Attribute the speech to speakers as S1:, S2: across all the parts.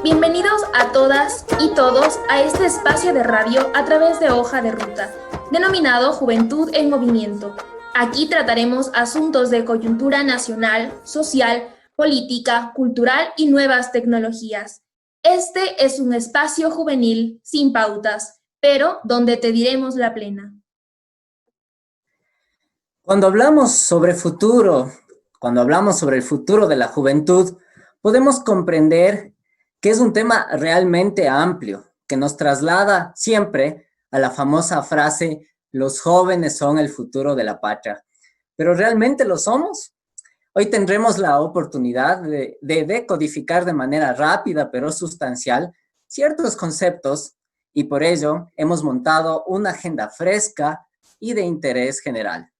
S1: Bienvenidos a todas y todos a este espacio de radio a través de Hoja de Ruta, denominado Juventud en Movimiento. Aquí trataremos asuntos de coyuntura nacional, social, política, cultural y nuevas tecnologías. Este es un espacio juvenil sin pautas, pero donde te diremos la plena.
S2: Cuando hablamos sobre futuro, cuando hablamos sobre el futuro de la juventud, podemos comprender que es un tema realmente amplio, que nos traslada siempre a la famosa frase, los jóvenes son el futuro de la patria. ¿Pero realmente lo somos? Hoy tendremos la oportunidad de decodificar de manera rápida pero sustancial ciertos conceptos y por ello hemos montado una agenda fresca y de interés general.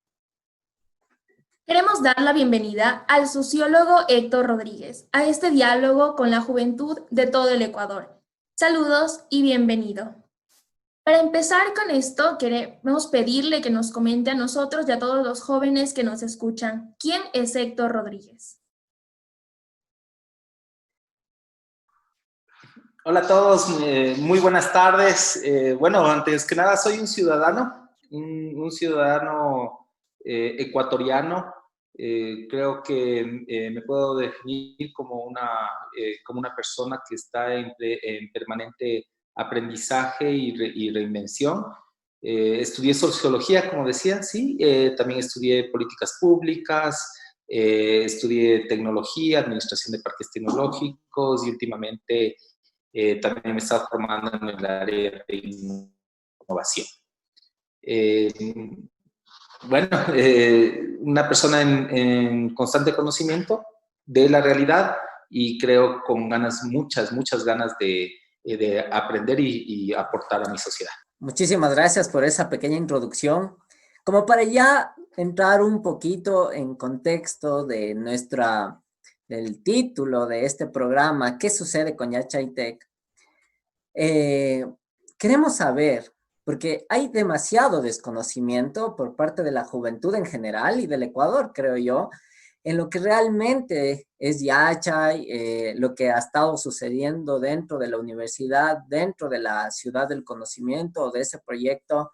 S1: Queremos dar la bienvenida al sociólogo Héctor Rodríguez a este diálogo con la juventud de todo el Ecuador. Saludos y bienvenido. Para empezar con esto, queremos pedirle que nos comente a nosotros y a todos los jóvenes que nos escuchan, ¿quién es Héctor Rodríguez?
S3: Hola a todos, muy buenas tardes. Bueno, antes que nada soy un ciudadano, un ciudadano ecuatoriano. Creo que me puedo definir como una persona que está en permanente aprendizaje y reinvención. Estudié sociología, como decía, sí. También estudié políticas públicas, estudié tecnología, administración de parques tecnológicos y últimamente también me he estado formando en el área de innovación. Bueno, una persona en constante conocimiento de la realidad y creo con ganas, muchas ganas de aprender y aportar a mi sociedad.
S2: Muchísimas gracias por esa pequeña introducción. Como para ya entrar un poquito en contexto de del título de este programa, ¿qué sucede con Yachay Tech? Queremos saber, porque hay demasiado desconocimiento por parte de la juventud en general y del Ecuador, creo yo, en lo que realmente es Yachay, lo que ha estado sucediendo dentro de la universidad, dentro de la ciudad del conocimiento, de ese proyecto.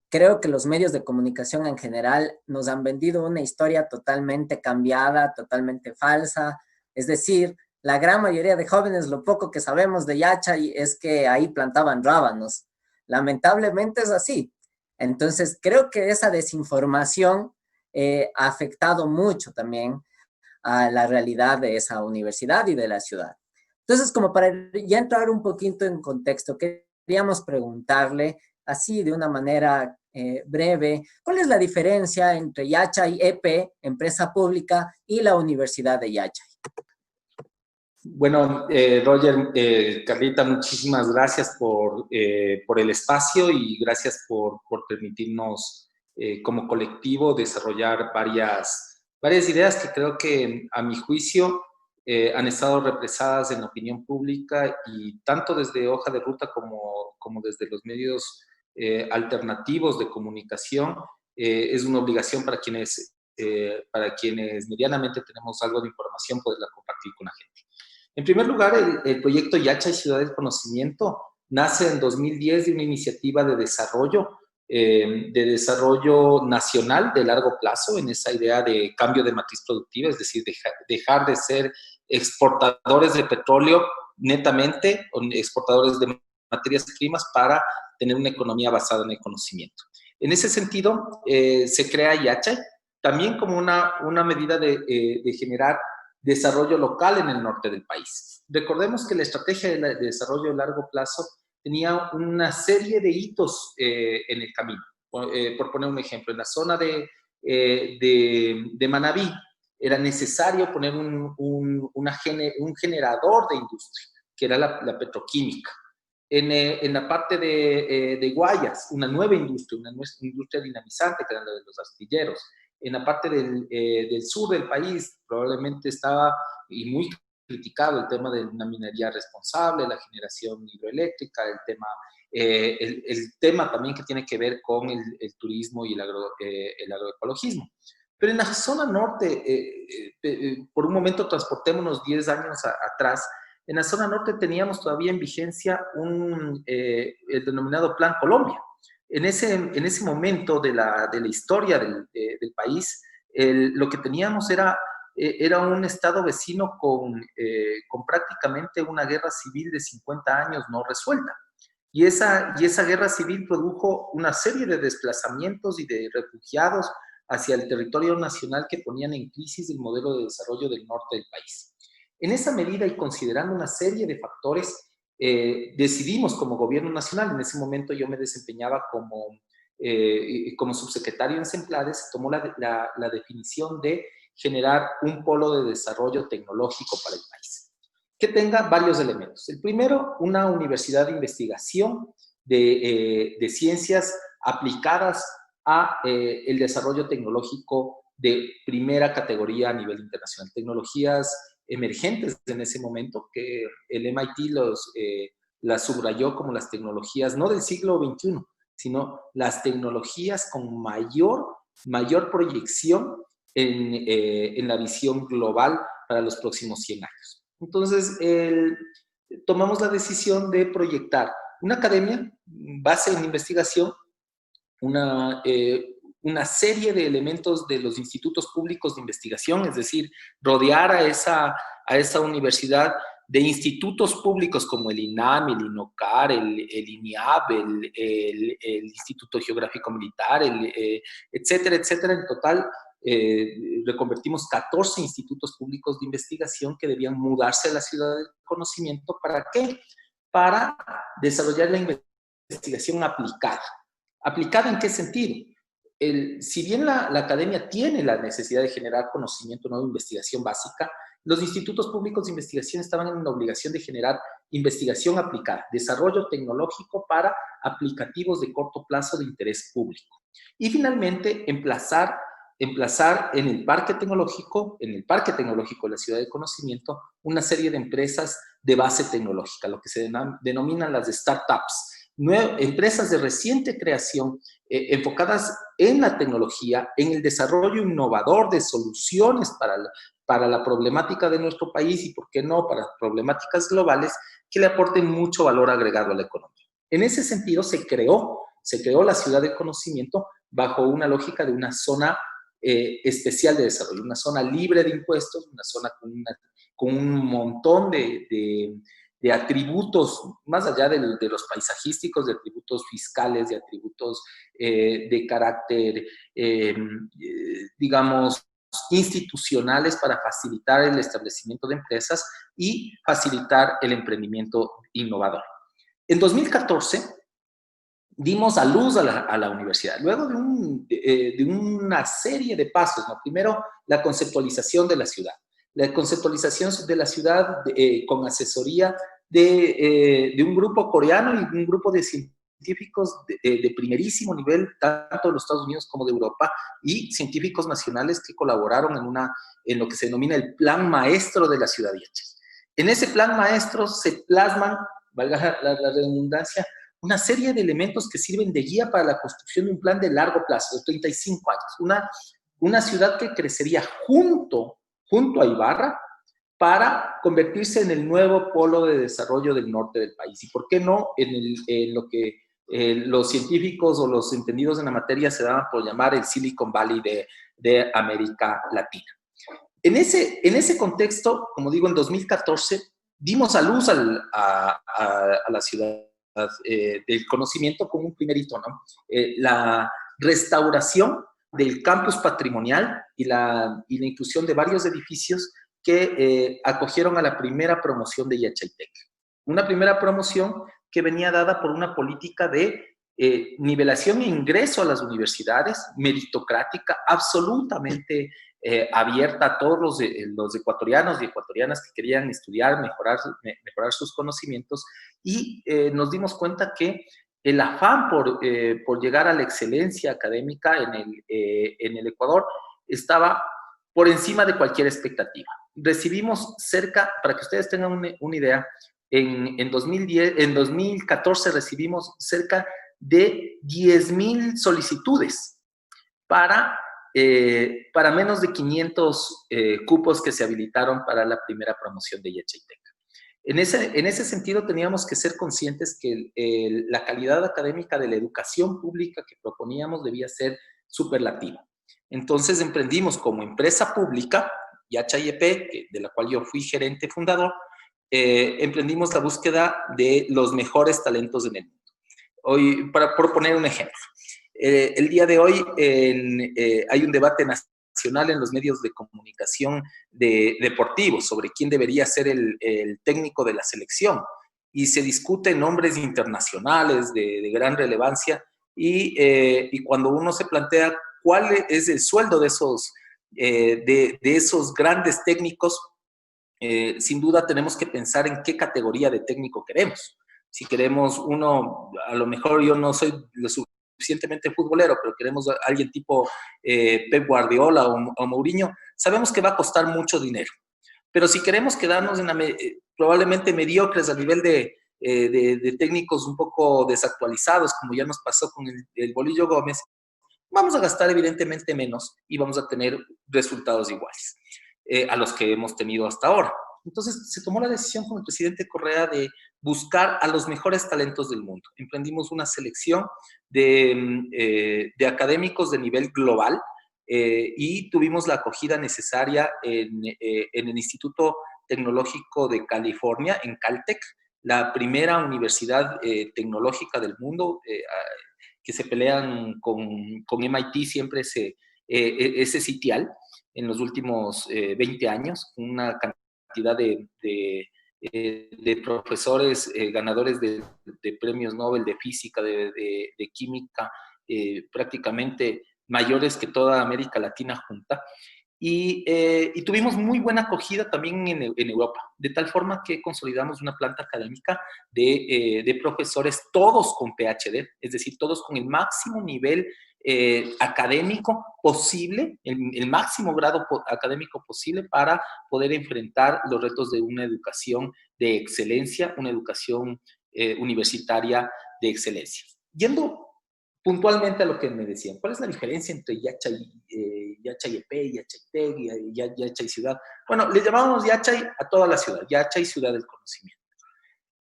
S2: Creo que los medios de comunicación en general nos han vendido una historia totalmente cambiada, totalmente falsa. Es decir, la gran mayoría de jóvenes, lo poco que sabemos de Yachay es que ahí plantaban rábanos. Lamentablemente es así. Entonces, creo que esa desinformación ha afectado mucho también a la realidad de esa universidad y de la ciudad. Entonces, como para ya entrar un poquito en contexto, queríamos preguntarle así de una manera breve, ¿cuál es la diferencia entre Yachay EP, empresa pública, y la Universidad de Yachay?
S3: Bueno, Roger, Carlita, muchísimas gracias por el espacio y gracias por permitirnos como colectivo desarrollar varias ideas que creo que a mi juicio han estado represadas en la opinión pública y tanto desde Hoja de Ruta como desde los medios alternativos de comunicación. Es una obligación para quienes medianamente tenemos algo de información poderla compartir con la gente. En primer lugar, el proyecto Yachay Ciudad del Conocimiento nace en 2010 de una iniciativa de desarrollo nacional de largo plazo, en esa idea de cambio de matriz productiva, es decir, dejar de ser exportadores de petróleo netamente, o exportadores de materias primas para tener una economía basada en el conocimiento. En ese sentido, se crea Yachay, también como una medida de generar desarrollo local en el norte del país. Recordemos que la estrategia de desarrollo a largo plazo tenía una serie de hitos en el camino. Por poner un ejemplo, en la zona de Manabí era necesario poner un generador de industria, que era la petroquímica. En la parte de Guayas, una nueva industria, dinamizante, que era la de los astilleros. En la parte del sur del país probablemente estaba, y muy criticado, el tema de una minería responsable, la generación hidroeléctrica, el tema también que tiene que ver con el turismo y el agroecologismo. Pero en la zona norte, por un momento transportémonos 10 años atrás, en la zona norte teníamos todavía en vigencia el denominado Plan Colombia. En ese momento de la historia del país, lo que teníamos era un estado vecino con prácticamente una guerra civil de 50 años no resuelta. Y esa guerra civil produjo una serie de desplazamientos y de refugiados hacia el territorio nacional que ponían en crisis el modelo de desarrollo del norte del país. En esa medida y considerando una serie de factores, decidimos como gobierno nacional, en ese momento yo me desempeñaba como subsecretario en Semplades, tomó la definición de generar un polo de desarrollo tecnológico para el país, que tenga varios elementos. El primero, una universidad de investigación de ciencias aplicadas a el desarrollo tecnológico de primera categoría a nivel internacional. Tecnologías emergentes en ese momento, que el MIT las subrayó como las tecnologías, no del siglo XXI, sino las tecnologías con mayor proyección en la visión global para los próximos 100 años. Entonces, tomamos la decisión de proyectar una academia, base en investigación, una serie de elementos de los institutos públicos de investigación, es decir, rodear a esa universidad de institutos públicos como el INAM, el INOCAR, el INIAB, el Instituto Geográfico Militar, etcétera, etcétera. En total, reconvertimos 14 institutos públicos de investigación que debían mudarse a la ciudad del conocimiento. ¿Para qué? Para desarrollar la investigación aplicada. ¿Aplicada en qué sentido? Si bien la academia tiene la necesidad de generar conocimiento nuevo, investigación básica, los institutos públicos de investigación estaban en la obligación de generar investigación aplicada, desarrollo tecnológico para aplicativos de corto plazo de interés público. Y finalmente, emplazar en el parque tecnológico de la ciudad del conocimiento, una serie de empresas de base tecnológica, lo que se denominan las startups, empresas de reciente creación enfocadas en la tecnología, en el desarrollo innovador de soluciones para la problemática de nuestro país y, por qué no, para problemáticas globales que le aporten mucho valor agregado a la economía. En ese sentido, se creó la ciudad del conocimiento bajo una lógica de una zona especial de desarrollo, una zona libre de impuestos, una zona con un montón de atributos, más allá de los paisajísticos, de atributos fiscales, de atributos de carácter, digamos, institucionales para facilitar el establecimiento de empresas y facilitar el emprendimiento innovador. En 2014 dimos a luz a la universidad, luego de una serie de pasos, ¿no? Primero, la conceptualización de la ciudad. La conceptualización de la ciudad con asesoría de un grupo coreano y un grupo de científicos de primerísimo nivel, tanto de los Estados Unidos como de Europa, y científicos nacionales que colaboraron en lo que se denomina el plan maestro de la ciudad de Yachas. En ese plan maestro se plasman, valga la redundancia, una serie de elementos que sirven de guía para la construcción de un plan de largo plazo, de 35 años. Una ciudad que crecería junto a Ibarra para convertirse en el nuevo polo de desarrollo del norte del país. Y por qué no en lo que los científicos o los entendidos en la materia se daban por llamar el Silicon Valley de América Latina. En ese contexto, como digo, en 2014 dimos a luz a la ciudad del conocimiento con un primer hito, ¿no? La restauración del campus patrimonial y la inclusión de varios edificios que acogieron a la primera promoción de Yachaytec. Una primera promoción que venía dada por una política de nivelación e ingreso a las universidades, meritocrática, absolutamente abierta a todos los ecuatorianos y ecuatorianas que querían estudiar, mejorar sus conocimientos, y nos dimos cuenta que el afán por llegar a la excelencia académica en el Ecuador estaba por encima de cualquier expectativa. Recibimos para que ustedes tengan una idea, en 2014 recibimos cerca de 10,000 solicitudes para menos de 500 cupos que se habilitaron para la primera promoción de Yachaytec. En ese sentido, teníamos que ser conscientes que la calidad académica de la educación pública que proponíamos debía ser superlativa. Entonces, emprendimos como empresa pública, YACHA-YEP, de la cual yo fui gerente fundador, emprendimos la búsqueda de los mejores talentos en el mundo. Hoy, por poner un ejemplo, el día de hoy hay un debate nacional en los medios de comunicación deportivos sobre quién debería ser el técnico de la selección, y se discuten nombres internacionales de gran relevancia, y cuando uno se plantea cuál es el sueldo de esos grandes técnicos, sin duda tenemos que pensar en qué categoría de técnico queremos. Si queremos uno, a lo mejor yo no soy lo suficientemente futbolero, pero queremos a alguien tipo Pep Guardiola o Mourinho, sabemos que va a costar mucho dinero. Pero si queremos quedarnos probablemente mediocres a nivel de técnicos un poco desactualizados, como ya nos pasó con el Bolillo Gómez, vamos a gastar evidentemente menos y vamos a tener resultados iguales a los que hemos tenido hasta ahora. Entonces se tomó la decisión con el presidente Correa de buscar a los mejores talentos del mundo. Emprendimos una selección de académicos de nivel global, y tuvimos la acogida necesaria en el Instituto Tecnológico de California, en Caltech, la primera universidad tecnológica del mundo, que se pelean con MIT siempre ese sitial en los últimos 20 años, una cantidad de profesores ganadores de premios Nobel de física, de química, prácticamente mayores que toda América Latina junta. Y tuvimos muy buena acogida también en Europa, de tal forma que consolidamos una planta académica de profesores, todos con PhD, es decir, todos con el máximo nivel académico posible, el máximo grado académico posible para poder enfrentar los retos de una educación de excelencia, una educación universitaria de excelencia. Yendo puntualmente a lo que me decían, ¿cuál es la diferencia entre YACHA-YEP, YACHA-ITEC y YACHA y Ciudad? Bueno, le llamamos YACHA a toda la ciudad, YACHA y Ciudad del Conocimiento.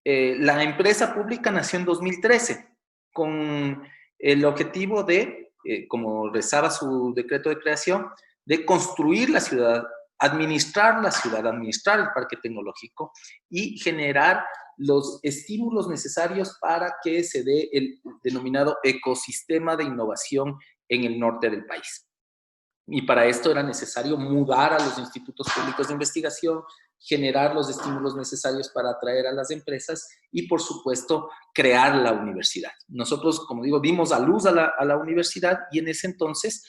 S3: La empresa pública nació en 2013 con el objetivo de, como rezaba su decreto de creación, de construir la ciudad, administrar el parque tecnológico y generar los estímulos necesarios para que se dé el denominado ecosistema de innovación en el norte del país. Y para esto era necesario mudar a los institutos públicos de investigación, generar los estímulos necesarios para atraer a las empresas y, por supuesto, crear la universidad. Nosotros, como digo, dimos a luz a la universidad, y en ese entonces,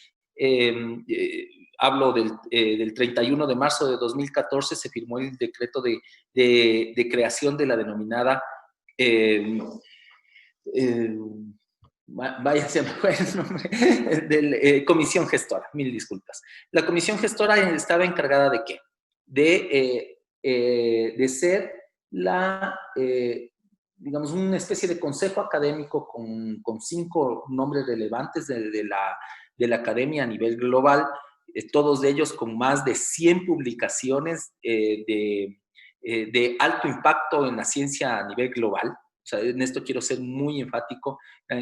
S3: hablo del 31 de marzo de 2014, se firmó el decreto de creación de la denominada vaya, se me fue el nombre, comisión gestora, mil disculpas. La comisión gestora estaba encargada ¿de qué? De ser digamos, una especie de consejo académico con 5 nombres relevantes de la academia a nivel global, todos ellos con más de 100 publicaciones de alto impacto en la ciencia a nivel global. O sea, en esto quiero ser muy enfático.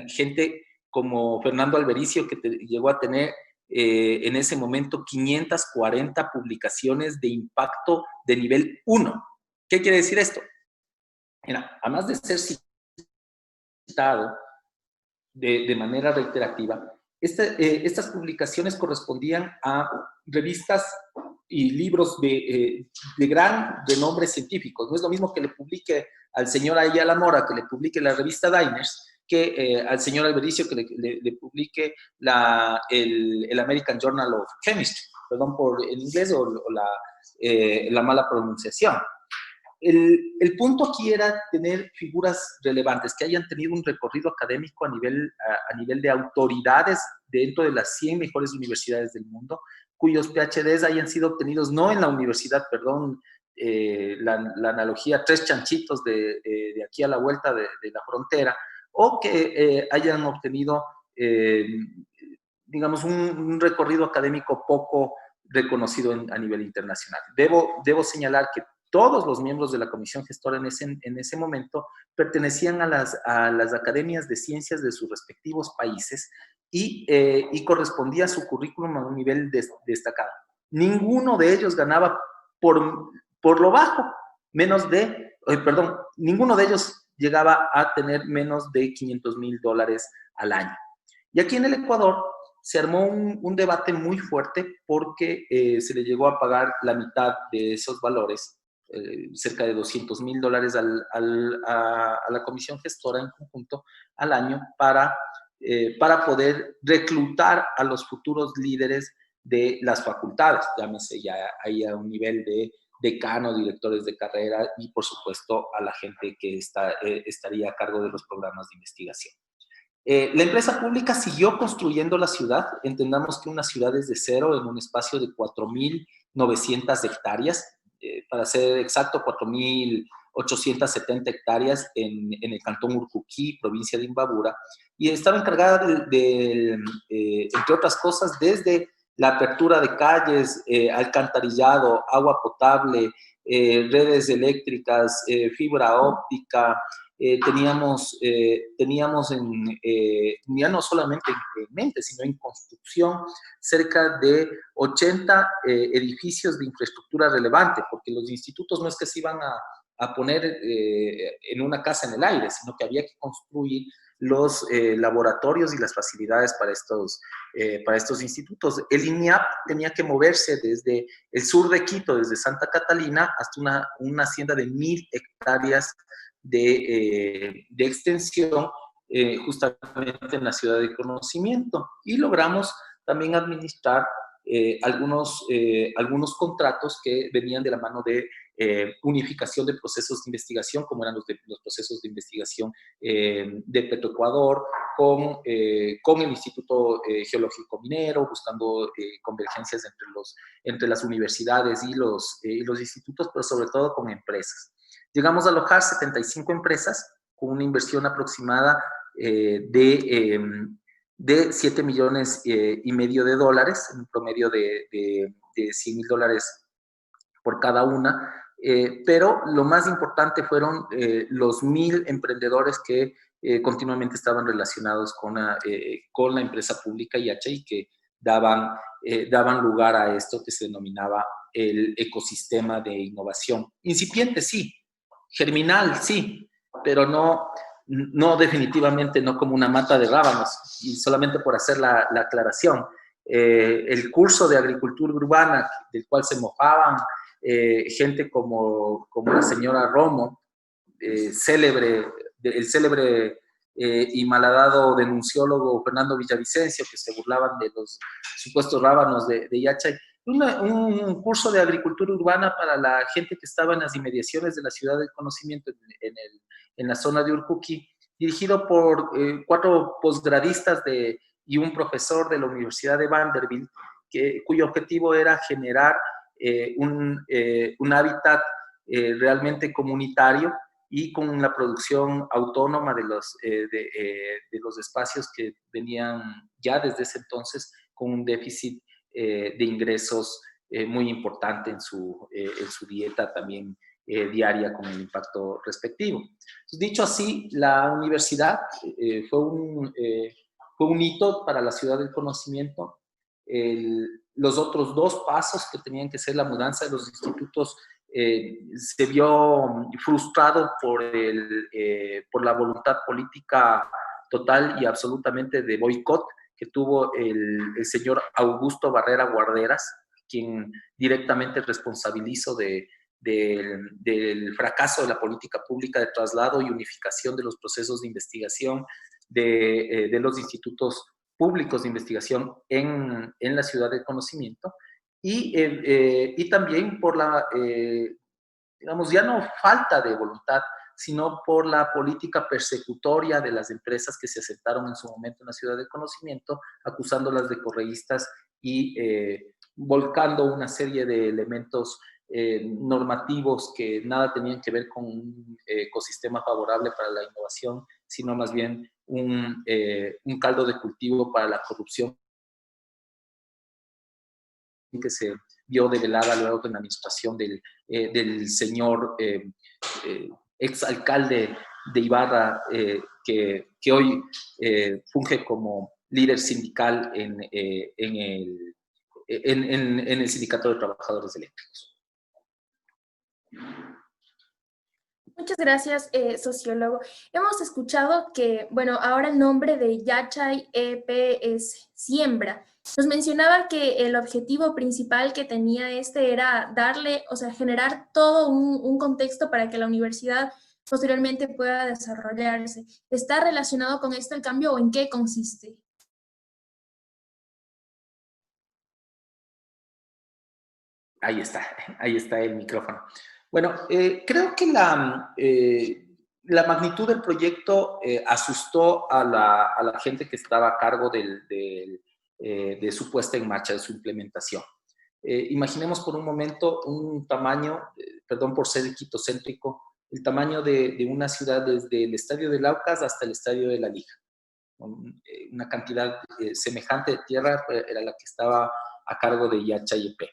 S3: Gente como Fernando Albericio, que llegó a tener en ese momento 540 publicaciones de impacto de nivel 1. ¿Qué quiere decir esto? Mira, además de ser citado de manera reiterativa, estas publicaciones correspondían a revistas y libros de gran renombre científico. No es lo mismo que le publique al señor Ayala Mora, que le publique la revista Diners, que al señor Albericio que le publique el American Journal of Chemistry, perdón por el inglés o la mala pronunciación. El punto aquí era tener figuras relevantes que hayan tenido un recorrido académico a nivel de autoridades dentro de las 100 mejores universidades del mundo, cuyos PhDs hayan sido obtenidos no en la universidad, perdón, la analogía 3 chanchitos de aquí a la vuelta de la frontera, o que hayan obtenido, digamos, un recorrido académico poco reconocido a nivel internacional. Debo señalar que todos los miembros de la comisión gestora en ese momento pertenecían a las academias de ciencias de sus respectivos países y correspondía su currículum a un nivel destacado. Ninguno de ellos ganaba por lo bajo ninguno de ellos llegaba a tener menos de $500,000 al año. Y aquí en el Ecuador se armó un debate muy fuerte porque se le llegó a pagar la mitad de esos valores, cerca de $200,000 a la comisión gestora en conjunto al año para poder reclutar a los futuros líderes de las facultades, llámese ya ahí a un nivel de decano, directores de carrera y, por supuesto, a la gente que estaría a cargo de los programas de investigación. La empresa pública siguió construyendo la ciudad. Entendamos que una ciudad es de cero en un espacio de 4.900 hectáreas, para ser exacto, 4.870 hectáreas en el cantón Urcuquí, provincia de Imbabura, y estaba encargada entre otras cosas, desde la apertura de calles, alcantarillado, agua potable, redes eléctricas, fibra óptica. Teníamos ya no solamente en mente, sino en construcción, cerca de 80 edificios de infraestructura relevante, porque los institutos no es que se iban a poner en una casa en el aire, sino que había que construir los laboratorios y las facilidades para estos institutos. El INIAP tenía que moverse desde el sur de Quito, desde Santa Catalina, hasta una hacienda de 1.000 hectáreas de extensión, justamente en la ciudad de conocimiento. Y logramos también administrar algunos contratos que venían de la mano de unificación de procesos de investigación, como eran los procesos de investigación de Petroecuador, con el Instituto Geológico Minero, buscando convergencias entre las universidades y los institutos, pero sobre todo con empresas. Llegamos a alojar 75 empresas con una inversión aproximada de $7,5 millones, en un promedio de $100,000 por cada una. Pero lo más importante fueron los 1.000 emprendedores que continuamente estaban relacionados con la empresa pública IACHE y que daban lugar a esto que se denominaba el ecosistema de innovación. Incipiente, sí. Germinal, sí, pero no definitivamente no como una mata de rábanos. Y solamente por hacer la aclaración, el curso de agricultura urbana del cual se mofaban gente como la señora Romo, el célebre y malhadado denunciólogo Fernando Villavicencio, que se burlaban de los supuestos rábanos de Yachay. Un curso de agricultura urbana para la gente que estaba en las inmediaciones de la ciudad del conocimiento en la zona de Urcuquí, dirigido por 4 posgradistas y un profesor de la Universidad de Vanderbilt, cuyo objetivo era generar un hábitat realmente comunitario y con la producción autónoma de los espacios que venían ya desde ese entonces con un déficit de ingresos muy importante en su dieta también diaria con el impacto respectivo. Entonces, dicho así, la universidad fue un hito para la ciudad del conocimiento. Los otros 2 pasos que tenían que ser la mudanza de los institutos se vio frustrado por la voluntad política total y absolutamente de boicot que tuvo el señor Augusto Barrera Guarderas, quien directamente responsabilizó del fracaso de la política pública de traslado y unificación de los procesos de investigación de los institutos públicos de investigación en la ciudad del conocimiento, y también por la, digamos, ya no falta de voluntad, sino por la política persecutoria de las empresas que se asentaron en su momento en la ciudad del conocimiento, acusándolas de correístas y volcando una serie de elementos normativos que nada tenían que ver con un ecosistema favorable para la innovación, sino más bien un caldo de cultivo para la corrupción que se vio develada luego en la administración del señor exalcalde de Ibarra, que hoy funge como líder sindical en el Sindicato de Trabajadores Eléctricos.
S1: Muchas gracias, sociólogo. Hemos escuchado que, bueno, ahora el nombre de Yachay EP es Siembra. Nos mencionaba que el objetivo principal que tenía era darle, o sea, generar todo un contexto para que la universidad posteriormente pueda desarrollarse. ¿Está relacionado con esto el cambio o en qué consiste?
S3: Ahí está el micrófono. Bueno, creo que la magnitud del proyecto asustó a la gente que estaba a cargo de su puesta en marcha, de su implementación. Imaginemos por un momento un tamaño, perdón por ser quitocéntrico, el tamaño de una ciudad desde el estadio de Laucas hasta el estadio de La Liga. Una cantidad semejante de tierra era la que estaba a cargo de Yachayepé.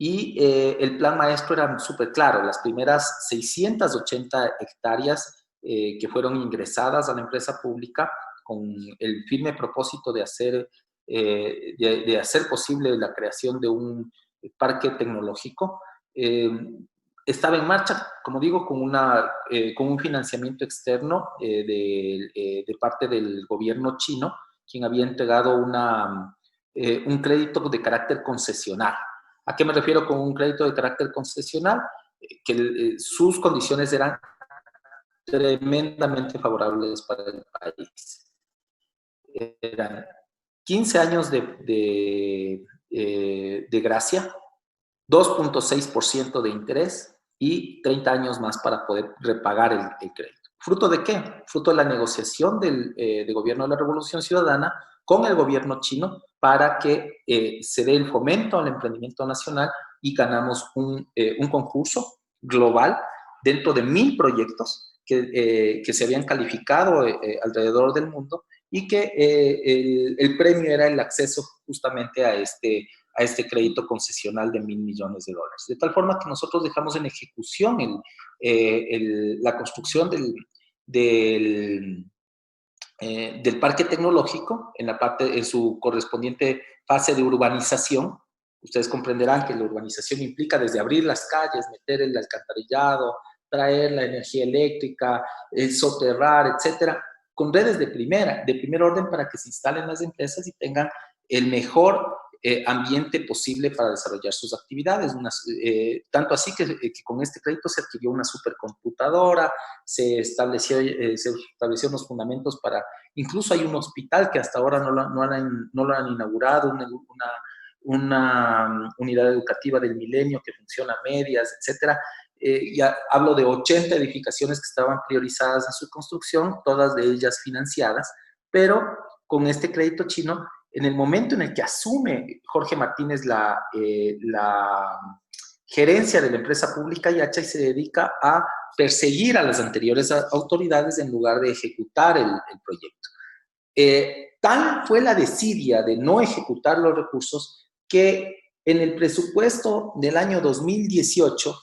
S3: Y el plan maestro era súper claro, las primeras 680 hectáreas que fueron ingresadas a la empresa pública con el firme propósito de hacer posible la creación de un parque tecnológico, estaba en marcha, como digo, con un financiamiento externo de parte del gobierno chino, quien había entregado un crédito de carácter concesional. ¿A qué me refiero con un crédito de carácter concesional? Que sus condiciones eran tremendamente favorables para el país. Eran 15 años de gracia, 2.6% de interés y 30 años más para poder repagar el crédito. ¿Fruto de qué? Fruto de la negociación del gobierno de la Revolución Ciudadana con el gobierno chino para que se dé el fomento al emprendimiento nacional y ganamos un concurso global dentro de 1000 proyectos que se habían calificado alrededor del mundo y que el premio era el acceso justamente a este crédito concesional de $1.000 millones. De tal forma que nosotros dejamos en ejecución la construcción del parque tecnológico en su correspondiente fase de urbanización. Ustedes comprenderán que la urbanización implica desde abrir las calles, meter el alcantarillado, traer la energía eléctrica, soterrar, etcétera, con redes de primer orden para que se instalen las empresas y tengan el mejor ambiente posible para desarrollar sus actividades. Tanto así que con este crédito se adquirió una supercomputadora, se establecieron los fundamentos para, incluso hay un hospital que hasta ahora no lo han inaugurado, una unidad educativa del milenio que funciona a medias, etcétera. Ya hablo de 80 edificaciones que estaban priorizadas en su construcción, todas de ellas financiadas, pero con este crédito chino, en el momento en el que asume Jorge Martínez la gerencia de la empresa pública, Yachay se dedica a perseguir a las anteriores autoridades en lugar de ejecutar el proyecto. Tan fue la desidia de no ejecutar los recursos que en el presupuesto del año 2018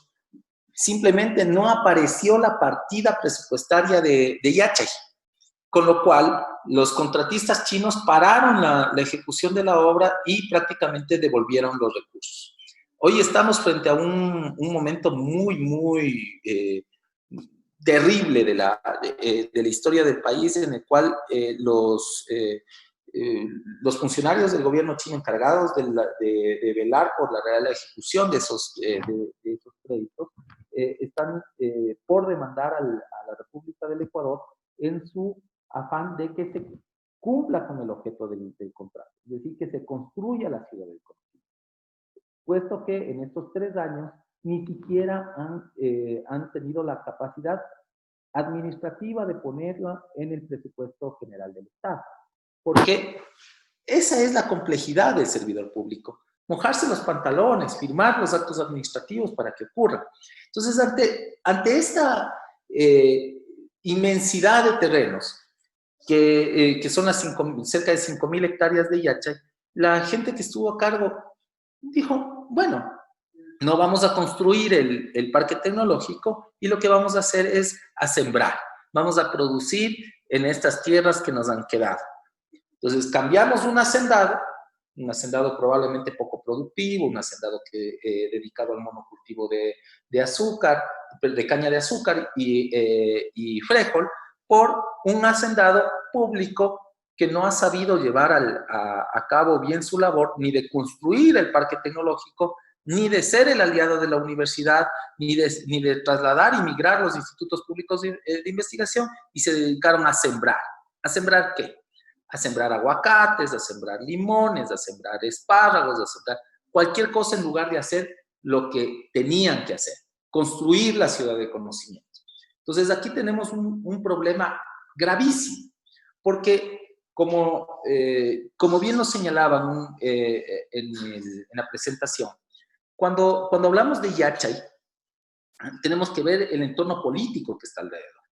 S3: simplemente no apareció la partida presupuestaria de Yachay, con lo cual los contratistas chinos pararon la ejecución de la obra y prácticamente devolvieron los recursos. Hoy estamos frente a un momento muy, muy terrible de la historia del país, en el cual los funcionarios del gobierno chino encargados de velar por la real ejecución de esos créditos están por demandar a la República del Ecuador en su afán de que se cumpla con el objeto del contrato, es decir, que se construya la ciudad del conocimiento, puesto que en estos 3 años ni siquiera han tenido la capacidad administrativa de ponerla en el presupuesto general del Estado. Porque esa es la complejidad del servidor público. Mojarse los pantalones, firmar los actos administrativos para que ocurra. Entonces, ante esta inmensidad de terrenos, que son cerca de 5.000 hectáreas de Yachay, la gente que estuvo a cargo dijo, bueno, no vamos a construir el parque tecnológico y lo que vamos a hacer es a sembrar. Vamos a producir en estas tierras que nos han quedado. Entonces, cambiamos un hacendado probablemente poco productivo, un hacendado dedicado al monocultivo de azúcar, de caña de azúcar y frijol, por un hacendado público que no ha sabido llevar a cabo bien su labor, ni de construir el parque tecnológico, ni de ser el aliado de la universidad, ni de trasladar y migrar los institutos públicos de investigación, y se dedicaron a sembrar. ¿A sembrar qué? A sembrar aguacates, a sembrar limones, a sembrar espárragos, a sembrar cualquier cosa en lugar de hacer lo que tenían que hacer, construir la ciudad de conocimiento. Entonces aquí tenemos un problema gravísimo, porque como bien lo señalaban en la presentación, cuando hablamos de Yachay, tenemos que ver el entorno político que está alrededor.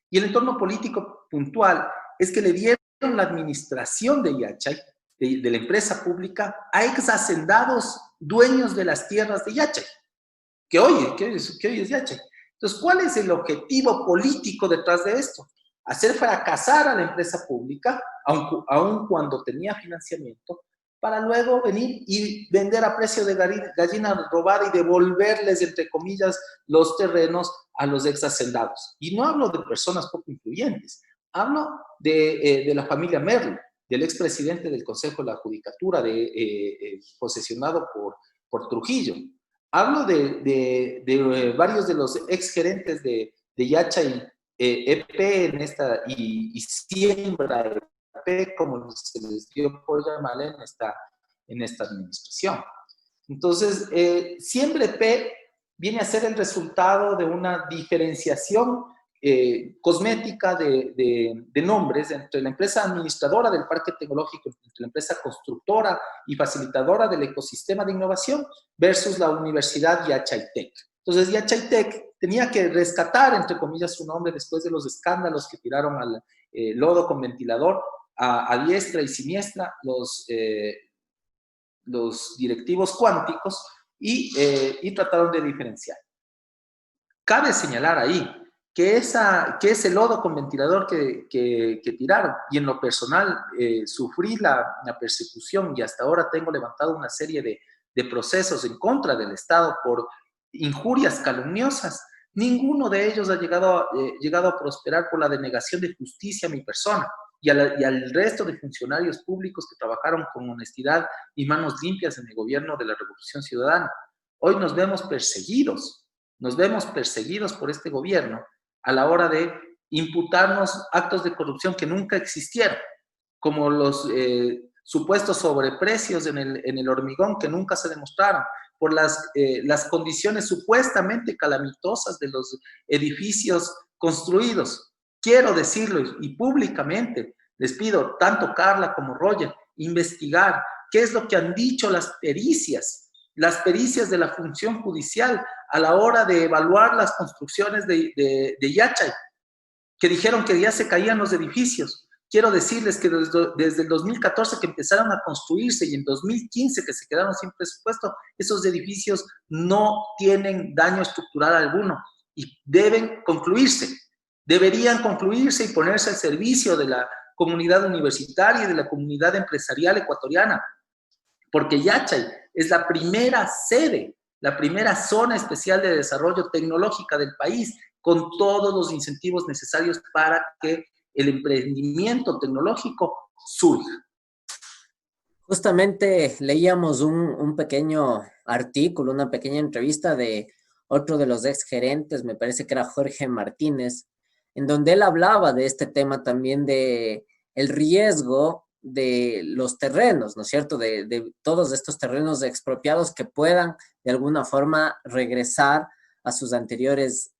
S3: Y el entorno político puntual es que le dieron la administración de Yachay, de la empresa pública, a ex hacendados dueños de las tierras de Yachay, que hoy es Yachay. Entonces, ¿cuál es el objetivo político detrás de esto? Hacer fracasar a la empresa pública, aun cuando tenía financiamiento, para luego venir y vender a precio de gallina robada y devolverles, entre comillas, los terrenos a los ex hacendados. Y no hablo de personas poco influyentes, hablo de la familia Merlo, del expresidente del Consejo de la Judicatura, posesionado por Trujillo. Hablo de varios de los exgerentes de Yachay EP y Siembra EP, como se les dio por llamar en esta administración. Entonces, Siembra EP viene a ser el resultado de una diferenciación cosmética de nombres entre la empresa administradora del parque tecnológico, entre la empresa constructora y facilitadora del ecosistema de innovación versus la Universidad Yachaytec. Entonces, Yachaytec tenía que rescatar, entre comillas, su nombre después de los escándalos que tiraron al lodo con ventilador a diestra y siniestra los directivos cuánticos y trataron de diferenciar. Cabe señalar ahí que ese lodo con ventilador que tiraron, y en lo personal sufrí la persecución y hasta ahora tengo levantado una serie de procesos en contra del Estado por injurias calumniosas, ninguno de ellos ha llegado a prosperar por la denegación de justicia a mi persona y al resto de funcionarios públicos que trabajaron con honestidad y manos limpias en el gobierno de la Revolución Ciudadana. Hoy nos vemos perseguidos por este gobierno a la hora de imputarnos actos de corrupción que nunca existieron, como los supuestos sobreprecios en el hormigón que nunca se demostraron, por las condiciones supuestamente calamitosas de los edificios construidos. Quiero decirlo y públicamente les pido, tanto Carla como Roger, investigar qué es lo que han dicho las pericias de la función judicial a la hora de evaluar las construcciones de Yachay, que dijeron que ya se caían los edificios. Quiero decirles que desde el 2014 que empezaron a construirse y en 2015 que se quedaron sin presupuesto, esos edificios no tienen daño estructural alguno y deben concluirse. Deberían concluirse y ponerse al servicio de la comunidad universitaria y de la comunidad empresarial ecuatoriana, porque Yachay es la primera sede, la primera zona especial de desarrollo tecnológica del país, con todos los incentivos necesarios para que el emprendimiento tecnológico surja.
S2: Justamente leíamos un pequeño artículo, una pequeña entrevista de otro de los exgerentes, me parece que era Jorge Martínez, en donde él hablaba de este tema también de el riesgo de los terrenos, ¿no es cierto? De todos estos terrenos expropiados que puedan de alguna forma regresar a sus anteriores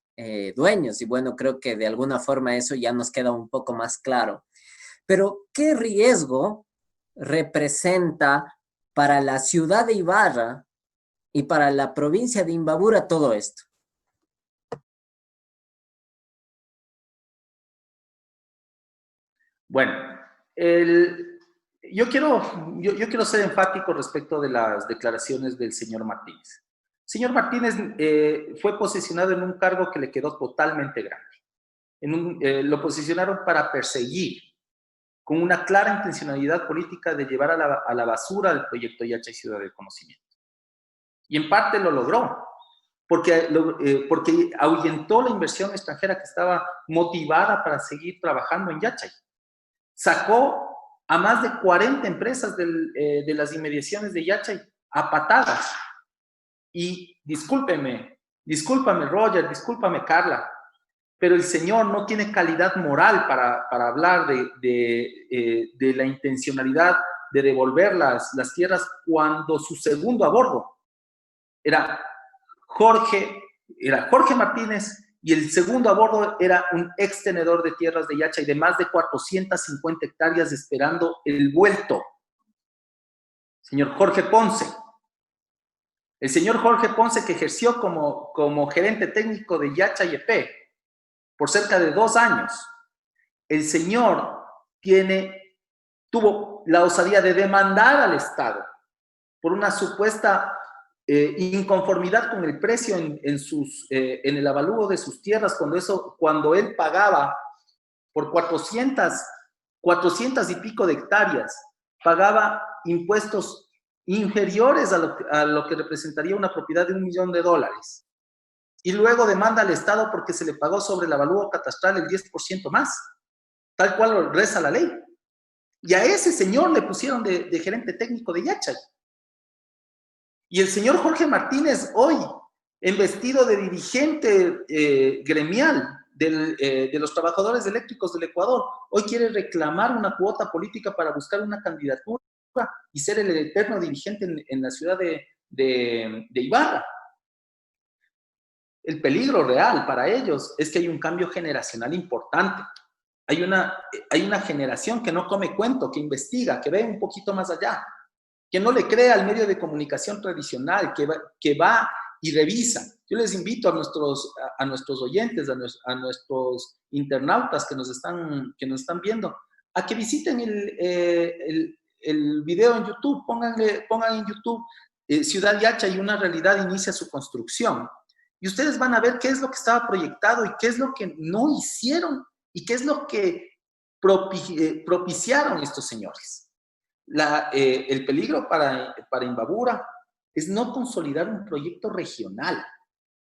S2: dueños. Y bueno, creo que de alguna forma eso ya nos queda un poco más claro. Pero, ¿qué riesgo representa para la ciudad de Ibarra y para la provincia de Imbabura todo esto?
S3: Bueno, yo quiero ser enfático respecto de las declaraciones del señor Martínez. Señor Martínez fue posicionado en un cargo que le quedó totalmente grande. Lo posicionaron para perseguir, con una clara intencionalidad política de llevar a la basura el proyecto Yachay Ciudad del Conocimiento. Y en parte lo logró, porque ahuyentó la inversión extranjera que estaba motivada para seguir trabajando en Yachay. Sacó a más de 40 empresas de las inmediaciones de Yachay a patadas. Y discúlpame Roger, discúlpame Carla, pero el señor no tiene calidad moral para hablar de la intencionalidad de devolver las tierras cuando su segundo a bordo era Jorge Martínez, y el segundo a bordo era un ex tenedor de tierras de Yachay de más de 450 hectáreas esperando el vuelto. Señor Jorge Ponce. El señor Jorge Ponce, que ejerció como gerente técnico de Yachay EP por cerca de 2 años. El señor tuvo la osadía de demandar al Estado por una supuesta inconformidad con el precio en el avalúo de sus tierras, cuando él pagaba por 400 y pico de hectáreas, pagaba impuestos inferiores a lo que representaría una propiedad de $1 millón. Y luego demanda al Estado porque se le pagó sobre el avalúo catastral el 10% más, tal cual reza la ley. Y a ese señor le pusieron de gerente técnico de Yachay. Y el señor Jorge Martínez, hoy, en vestido de dirigente gremial de los trabajadores eléctricos del Ecuador, hoy quiere reclamar una cuota política para buscar una candidatura y ser el eterno dirigente en la ciudad de Ibarra. El peligro real para ellos es que hay un cambio generacional importante. Hay una generación que no come cuento, que investiga, que ve un poquito más allá, que no le cree al medio de comunicación tradicional, que va y revisa. Yo les invito a nuestros oyentes, a nuestros internautas que nos están viendo, a que visiten el video en YouTube, pongan en YouTube Ciudad Yachay y una realidad inicia su construcción. Y ustedes van a ver qué es lo que estaba proyectado y qué es lo que no hicieron y qué es lo que propiciaron estos señores. El peligro para Imbabura es no consolidar un proyecto regional,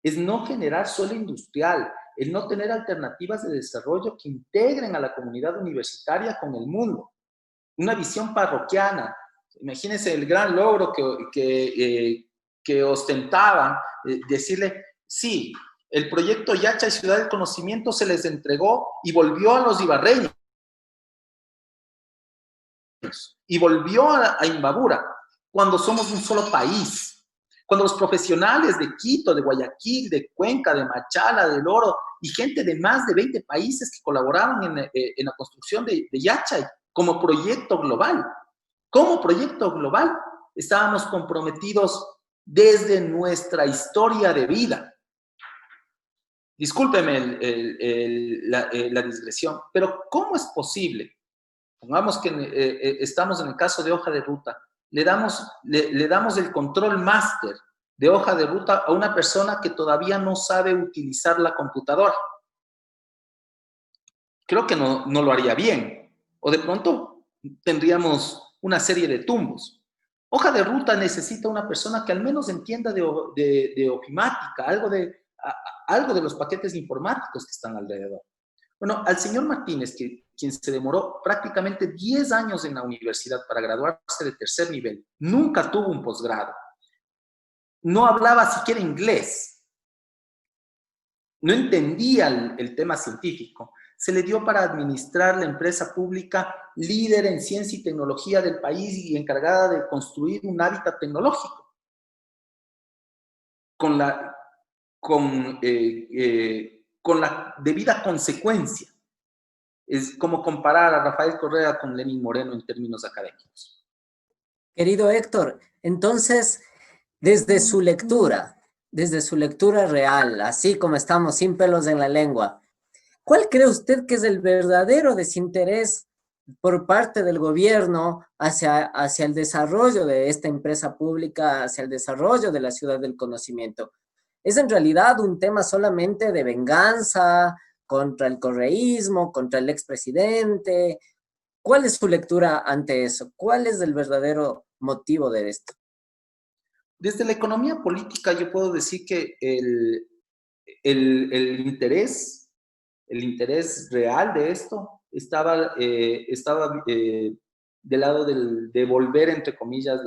S3: es no generar suelo industrial, es no tener alternativas de desarrollo que integren a la comunidad universitaria con el mundo. Una visión parroquiana. Imagínense el gran logro que ostentaban, decirle, sí, el proyecto Yachay Ciudad del Conocimiento se les entregó y volvió a los ibarreños. Y volvió a Imbabura, cuando somos un solo país, cuando los profesionales de Quito, de Guayaquil, de Cuenca, de Machala, del Oro, y gente de más de 20 países que colaboraron en la construcción de Yachay como proyecto global. Como proyecto global, estábamos comprometidos desde nuestra historia de vida. Discúlpeme la digresión, pero ¿cómo es posible? Pongamos que estamos en el caso de hoja de ruta, le damos el control máster de hoja de ruta a una persona que todavía no sabe utilizar la computadora. Creo que no lo haría bien, o de pronto tendríamos una serie de tumbos. Hoja de ruta necesita una persona que al menos entienda de ofimática, algo de los paquetes informáticos que están alrededor. Bueno, al señor Martínez, quien se demoró prácticamente 10 años en la universidad para graduarse de tercer nivel, nunca tuvo un posgrado, no hablaba siquiera inglés, no entendía el tema científico, se le dio para administrar la empresa pública líder en ciencia y tecnología del país y encargada de construir un hábitat tecnológico, con la debida consecuencia. Es como comparar a Rafael Correa con Lenín Moreno en términos académicos.
S2: Querido Héctor, entonces, desde su lectura real, así como estamos sin pelos en la lengua, ¿cuál cree usted que es el verdadero desinterés por parte del gobierno hacia el desarrollo de esta empresa pública, hacia el desarrollo de la ciudad del conocimiento. ¿Es en realidad un tema solamente de venganza contra el correísmo, contra el expresidente? ¿Cuál es su lectura ante eso? ¿Cuál es el verdadero motivo de esto?
S3: Desde la economía política yo puedo decir que el interés real de esto estaba del lado de devolver, entre comillas,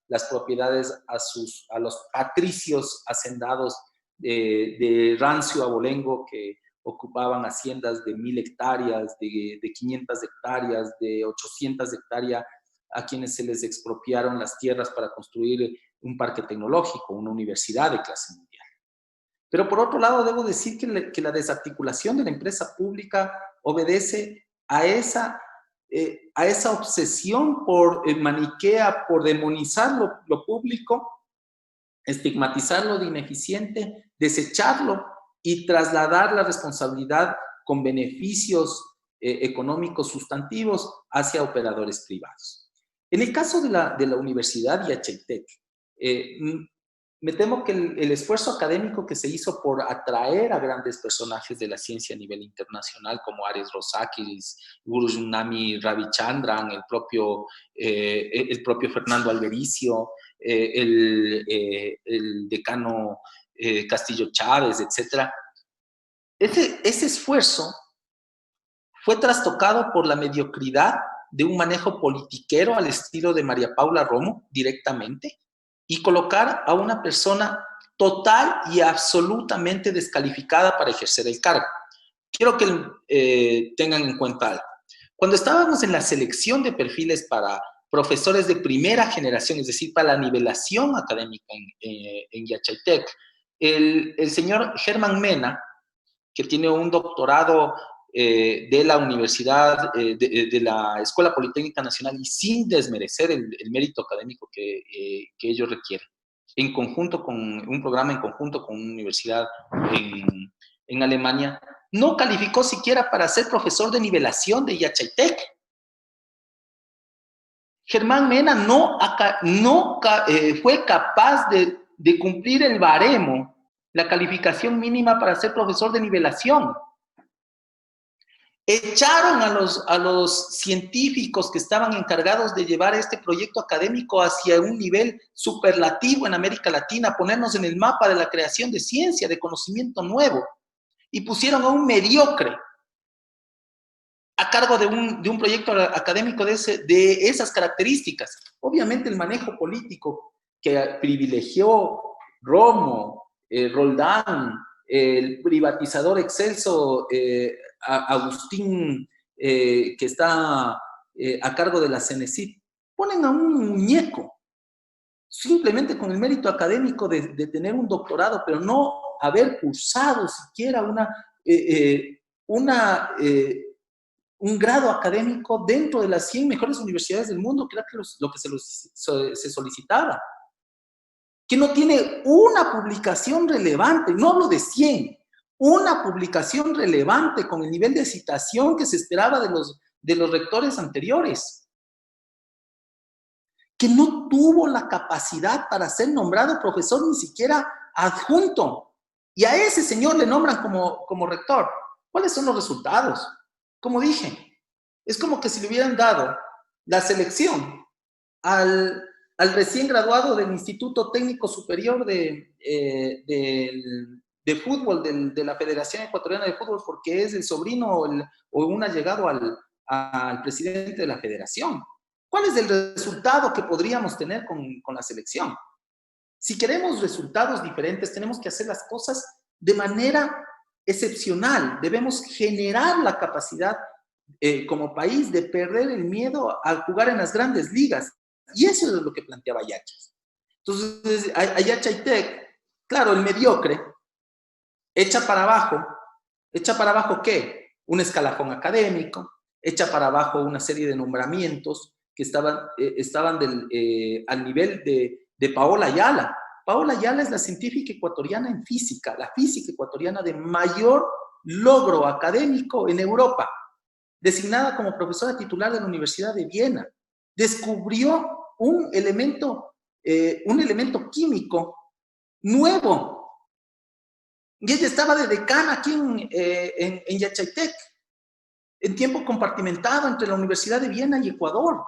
S3: las propiedades a los patricios hacendados de rancio abolengo que ocupaban haciendas de 1000 hectáreas, de 500 hectáreas, de 800 hectáreas, a quienes se les expropiaron las tierras para construir un parque tecnológico, una universidad de clase mundial. Pero por otro lado, debo decir que la desarticulación de la empresa pública obedece a esa obsesión maniquea por demonizar lo público, estigmatizarlo de ineficiente, desecharlo y trasladar la responsabilidad con beneficios económicos sustantivos hacia operadores privados. En el caso de la Universidad Yachaitec, me temo que el esfuerzo académico que se hizo por atraer a grandes personajes de la ciencia a nivel internacional, como Ares Rosakis, Guru Junami Ravichandran, el propio Fernando Albericio, el decano Castillo Chávez, etc. Ese esfuerzo fue trastocado por la mediocridad de un manejo politiquero al estilo de María Paula Romo directamente, y colocar a una persona total y absolutamente descalificada para ejercer el cargo. Quiero que tengan en cuenta algo. Cuando estábamos en la selección de perfiles para profesores de primera generación, es decir, para la nivelación académica en Yachaitec, el señor Germán Mena, que tiene un doctorado de la Universidad, de la Escuela Politécnica Nacional, y sin desmerecer el mérito académico que ellos requieren, en conjunto con un programa en conjunto con una universidad en Alemania, no calificó siquiera para ser profesor de nivelación de Yachaitec. Germán Mena no fue capaz de cumplir el baremo, la calificación mínima para ser profesor de nivelación. Echaron a los científicos que estaban encargados de llevar este proyecto académico hacia un nivel superlativo en América Latina, ponernos en el mapa de la creación de ciencia, de conocimiento nuevo, y pusieron a un mediocre a cargo de un proyecto académico de esas características. Obviamente el manejo político que privilegió Romo, Roldán, el privatizador excelso Agustín, que está a cargo de la CENESID, ponen a un muñeco, simplemente con el mérito académico de tener un doctorado, pero no haber cursado siquiera un grado académico dentro de las 100 mejores universidades del mundo, que era lo que se solicitaba. Que no tiene una publicación relevante, no hablo de 100, una publicación relevante con el nivel de citación que se esperaba de los rectores anteriores. Que no tuvo la capacidad para ser nombrado profesor ni siquiera adjunto. Y a ese señor le nombran como rector. ¿Cuáles son los resultados? Como dije, es como que si le hubieran dado la selección al recién graduado del Instituto Técnico Superior de Fútbol de la Federación Ecuatoriana de Fútbol, porque es el sobrino o un allegado al presidente de la federación. ¿Cuál es el resultado que podríamos tener con la selección? Si queremos resultados diferentes, tenemos que hacer las cosas de manera excepcional. Debemos generar la capacidad como país de perder el miedo a jugar en las grandes ligas. Y eso es lo que planteaba Yachas. Entonces, a Yachaitec, claro, el mediocre, echa para abajo ¿qué? Un escalafón académico, echa para abajo una serie de nombramientos que estaban al nivel de Paola Ayala. Paola Ayala es la científica ecuatoriana en física, la física ecuatoriana de mayor logro académico en Europa. designada como profesora titular de la Universidad de Viena, descubrió un elemento químico nuevo. Y ella estaba de decana aquí en Yachaytec, en tiempo compartimentado entre la Universidad de Viena y Ecuador.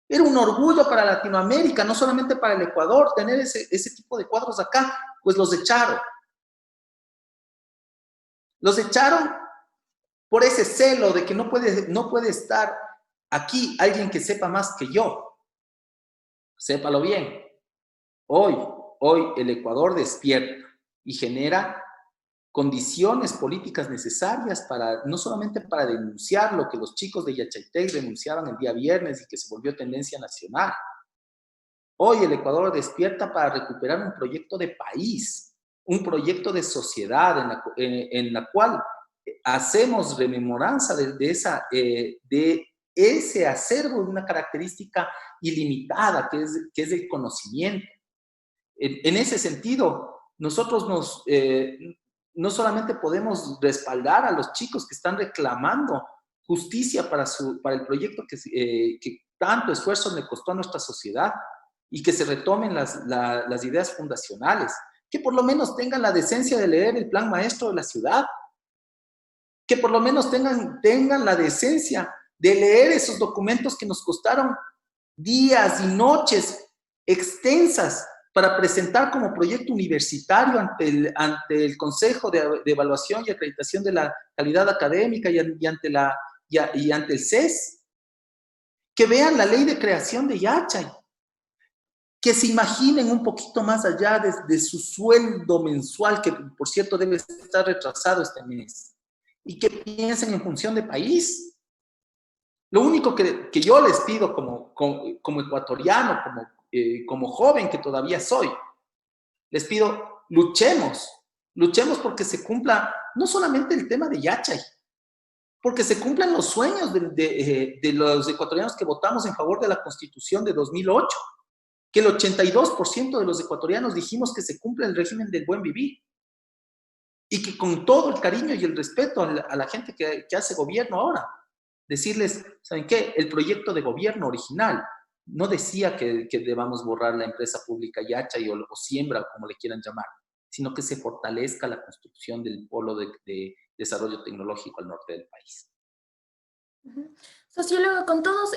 S3: Era un orgullo para Latinoamérica, no solamente para el Ecuador, tener ese tipo de cuadros acá. Pues los echaron. Los echaron por ese celo de que no puede estar aquí alguien que sepa más que yo. Sépalo bien. Hoy el Ecuador despierta y genera condiciones políticas necesarias para, no solamente para denunciar lo que los chicos de Yachaytec denunciaban el día viernes y que se volvió tendencia nacional. Hoy el Ecuador despierta para recuperar un proyecto de país, un proyecto de sociedad en la cual hacemos rememoranza de ese acervo de una característica ilimitada que es el conocimiento. En ese sentido, nosotros no solamente podemos respaldar a los chicos que están reclamando justicia para el proyecto que tanto esfuerzo le costó a nuestra sociedad y que se retomen las ideas fundacionales, que por lo menos tengan la decencia de leer el plan maestro de la ciudad, que por lo menos tengan la decencia de leer esos documentos que nos costaron días y noches extensas para presentar como proyecto universitario ante el Consejo de Evaluación y Acreditación de la Calidad Académica y ante el CES. Que vean la ley de creación de Yachay, que se imaginen un poquito más allá de su sueldo mensual, que por cierto debe estar retrasado este mes, y que piensen en función de país. Lo único que yo les pido como ecuatoriano, como joven que todavía soy, les pido, luchemos porque se cumpla no solamente el tema de Yachay, porque se cumplan los sueños de los ecuatorianos que votamos en favor de la Constitución de 2008, que el 82% de los ecuatorianos dijimos que se cumple el régimen del buen vivir, y que con todo el cariño y el respeto a la gente que hace gobierno ahora, decirles, ¿saben qué? El proyecto de gobierno original no decía que debamos borrar la empresa pública Yachay o Siembra, como le quieran llamar, sino que se fortalezca la construcción del polo de desarrollo tecnológico al norte del país.
S1: Sociólogo, con todos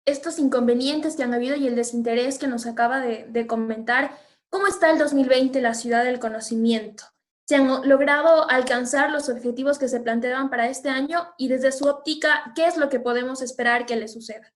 S1: estos inconvenientes que han habido y el desinterés que nos acaba de comentar, ¿cómo está el 2020 la ciudad del conocimiento? ¿Se han logrado alcanzar los objetivos que se planteaban para este año? Y desde su óptica, ¿qué es lo que podemos esperar que le suceda?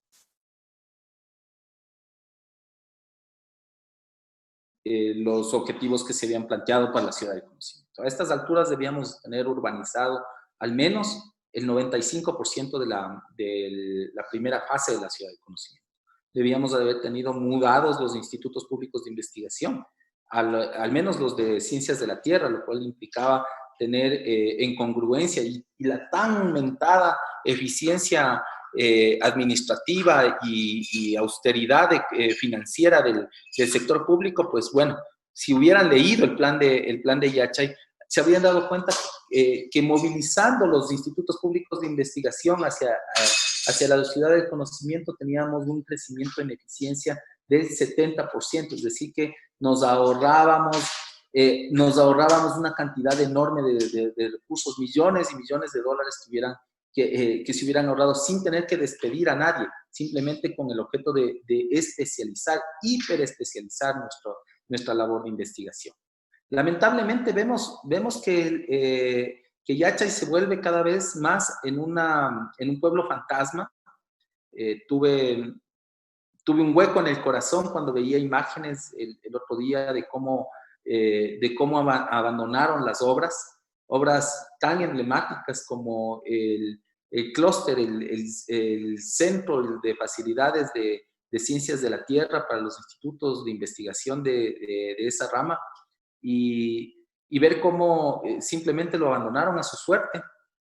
S3: Los objetivos que se habían planteado para la ciudad del conocimiento. A estas alturas debíamos tener urbanizado al menos el 95% de la primera fase de la ciudad del conocimiento. Debíamos haber tenido mudados los institutos públicos de investigación, al menos los de ciencias de la tierra, lo cual implicaba tener en congruencia y la tan aumentada eficiencia administrativa y austeridad financiera del sector público, pues bueno, si hubieran leído el plan de Yachay, se habrían dado cuenta que movilizando los institutos públicos de investigación hacia la ciudad del conocimiento teníamos un crecimiento en eficiencia del 70%, es decir, que nos ahorrábamos una cantidad enorme de recursos, millones y millones de dólares que se hubieran ahorrado sin tener que despedir a nadie, simplemente con el objeto de especializar, hiperespecializar nuestra labor de investigación. Lamentablemente vemos que Yachay se vuelve cada vez más en un pueblo fantasma. Tuve un hueco en el corazón cuando veía imágenes el otro día de cómo abandonaron las obras tan emblemáticas como el clúster, el centro de facilidades de ciencias de la tierra para los institutos de investigación de esa rama, y ver cómo simplemente lo abandonaron a su suerte,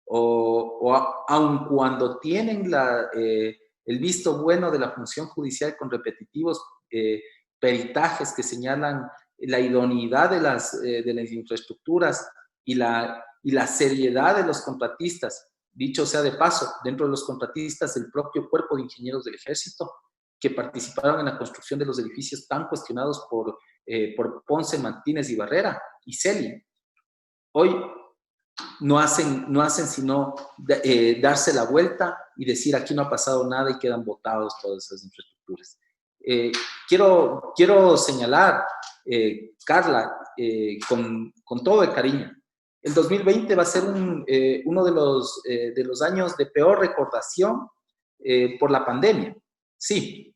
S3: aun cuando tienen el visto bueno de la función judicial con repetitivos peritajes que señalan la idoneidad de las infraestructuras y la seriedad de los contratistas, dicho sea de paso, dentro de los contratistas del propio Cuerpo de Ingenieros del Ejército, que participaron en la construcción de los edificios tan cuestionados por Ponce, Martínez y Barrera y Celi. Hoy no hacen sino darse la vuelta y decir aquí no ha pasado nada y quedan botados todas esas infraestructuras. Quiero señalar, Carla, con todo el cariño, el 2020 va a ser uno de los años de peor recordación por la pandemia, sí,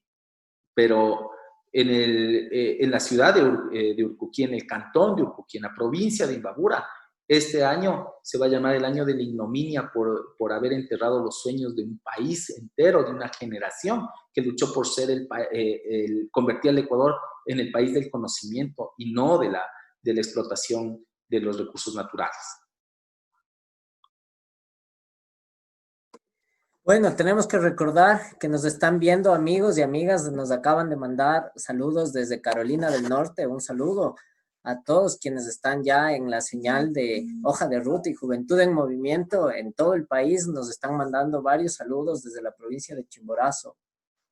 S3: pero en la ciudad de Urcuquí, en el cantón de Urcuquí, en la provincia de Imbabura, este año se va a llamar el año de la ignominia por haber enterrado los sueños de un país entero, de una generación que luchó por ser convertir al Ecuador en el país del conocimiento y no de la explotación de los recursos naturales.
S2: Bueno, tenemos que recordar que nos están viendo amigos y amigas, nos acaban de mandar saludos desde Carolina del Norte, un saludo a todos quienes están ya en la señal de Hoja de Ruta y Juventud en Movimiento en todo el país, nos están mandando varios saludos desde la provincia de Chimborazo,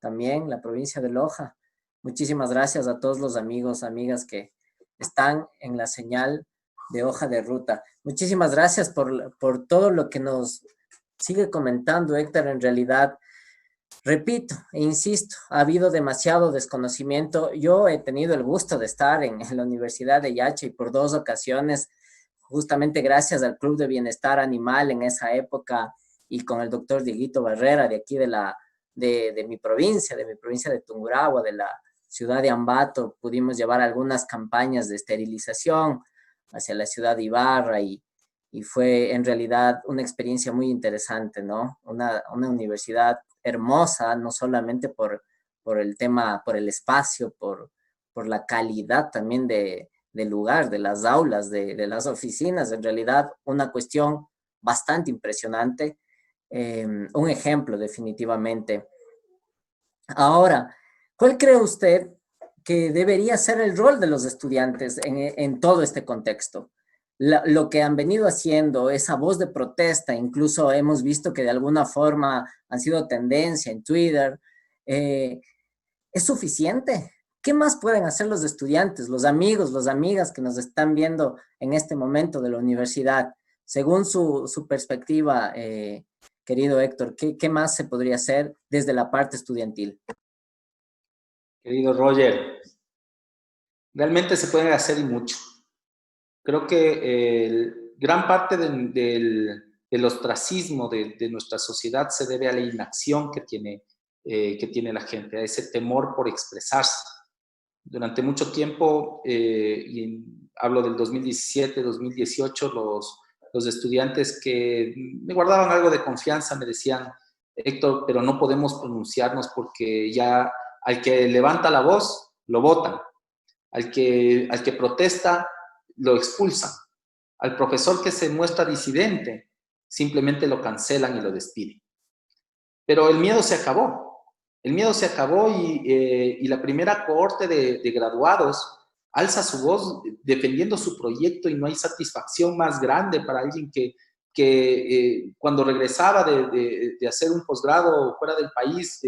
S2: también la provincia de Loja. Muchísimas gracias a todos los amigos, amigas que están en la señal de Hoja de Ruta. Muchísimas gracias por todo lo que nos sigue comentando Héctor. En realidad, repito e insisto, ha habido demasiado desconocimiento. Yo he tenido el gusto de estar en la Universidad de Yacha y por 2 ocasiones, justamente gracias al Club de Bienestar Animal en esa época y con el doctor Dieguito Barrera de aquí de mi provincia de Tungurahua, de la ciudad de Ambato, pudimos llevar algunas campañas de esterilización hacia la ciudad de Ibarra y fue en realidad una experiencia muy interesante, ¿no? Una universidad hermosa, no solamente por el tema, por el espacio, por la calidad también del lugar, de las aulas, de las oficinas, en realidad una cuestión bastante impresionante, un ejemplo definitivamente. Ahora, ¿cuál cree usted que debería ser el rol de los estudiantes en todo este contexto? Lo que han venido haciendo, esa voz de protesta, incluso hemos visto que de alguna forma han sido tendencia en Twitter, ¿es suficiente? ¿Qué más pueden hacer los estudiantes, los amigos, las amigas que nos están viendo en este momento de la universidad? Según su perspectiva, querido Héctor, ¿qué más se podría hacer desde la parte estudiantil?
S3: Querido Roger, realmente se puede hacer y mucho. Creo que gran parte del ostracismo de nuestra sociedad se debe a la inacción que tiene la gente, a ese temor por expresarse. Durante mucho tiempo, y hablo del 2017, 2018, los estudiantes que me guardaban algo de confianza me decían, Héctor, pero no podemos pronunciarnos porque ya al que levanta la voz, lo votan. Al que protesta, lo expulsan. Al profesor que se muestra disidente, simplemente lo cancelan y lo despiden. Pero el miedo se acabó. El miedo se acabó y la primera cohorte de graduados alza su voz defendiendo su proyecto y no hay satisfacción más grande para alguien que cuando regresaba de hacer un posgrado fuera del país,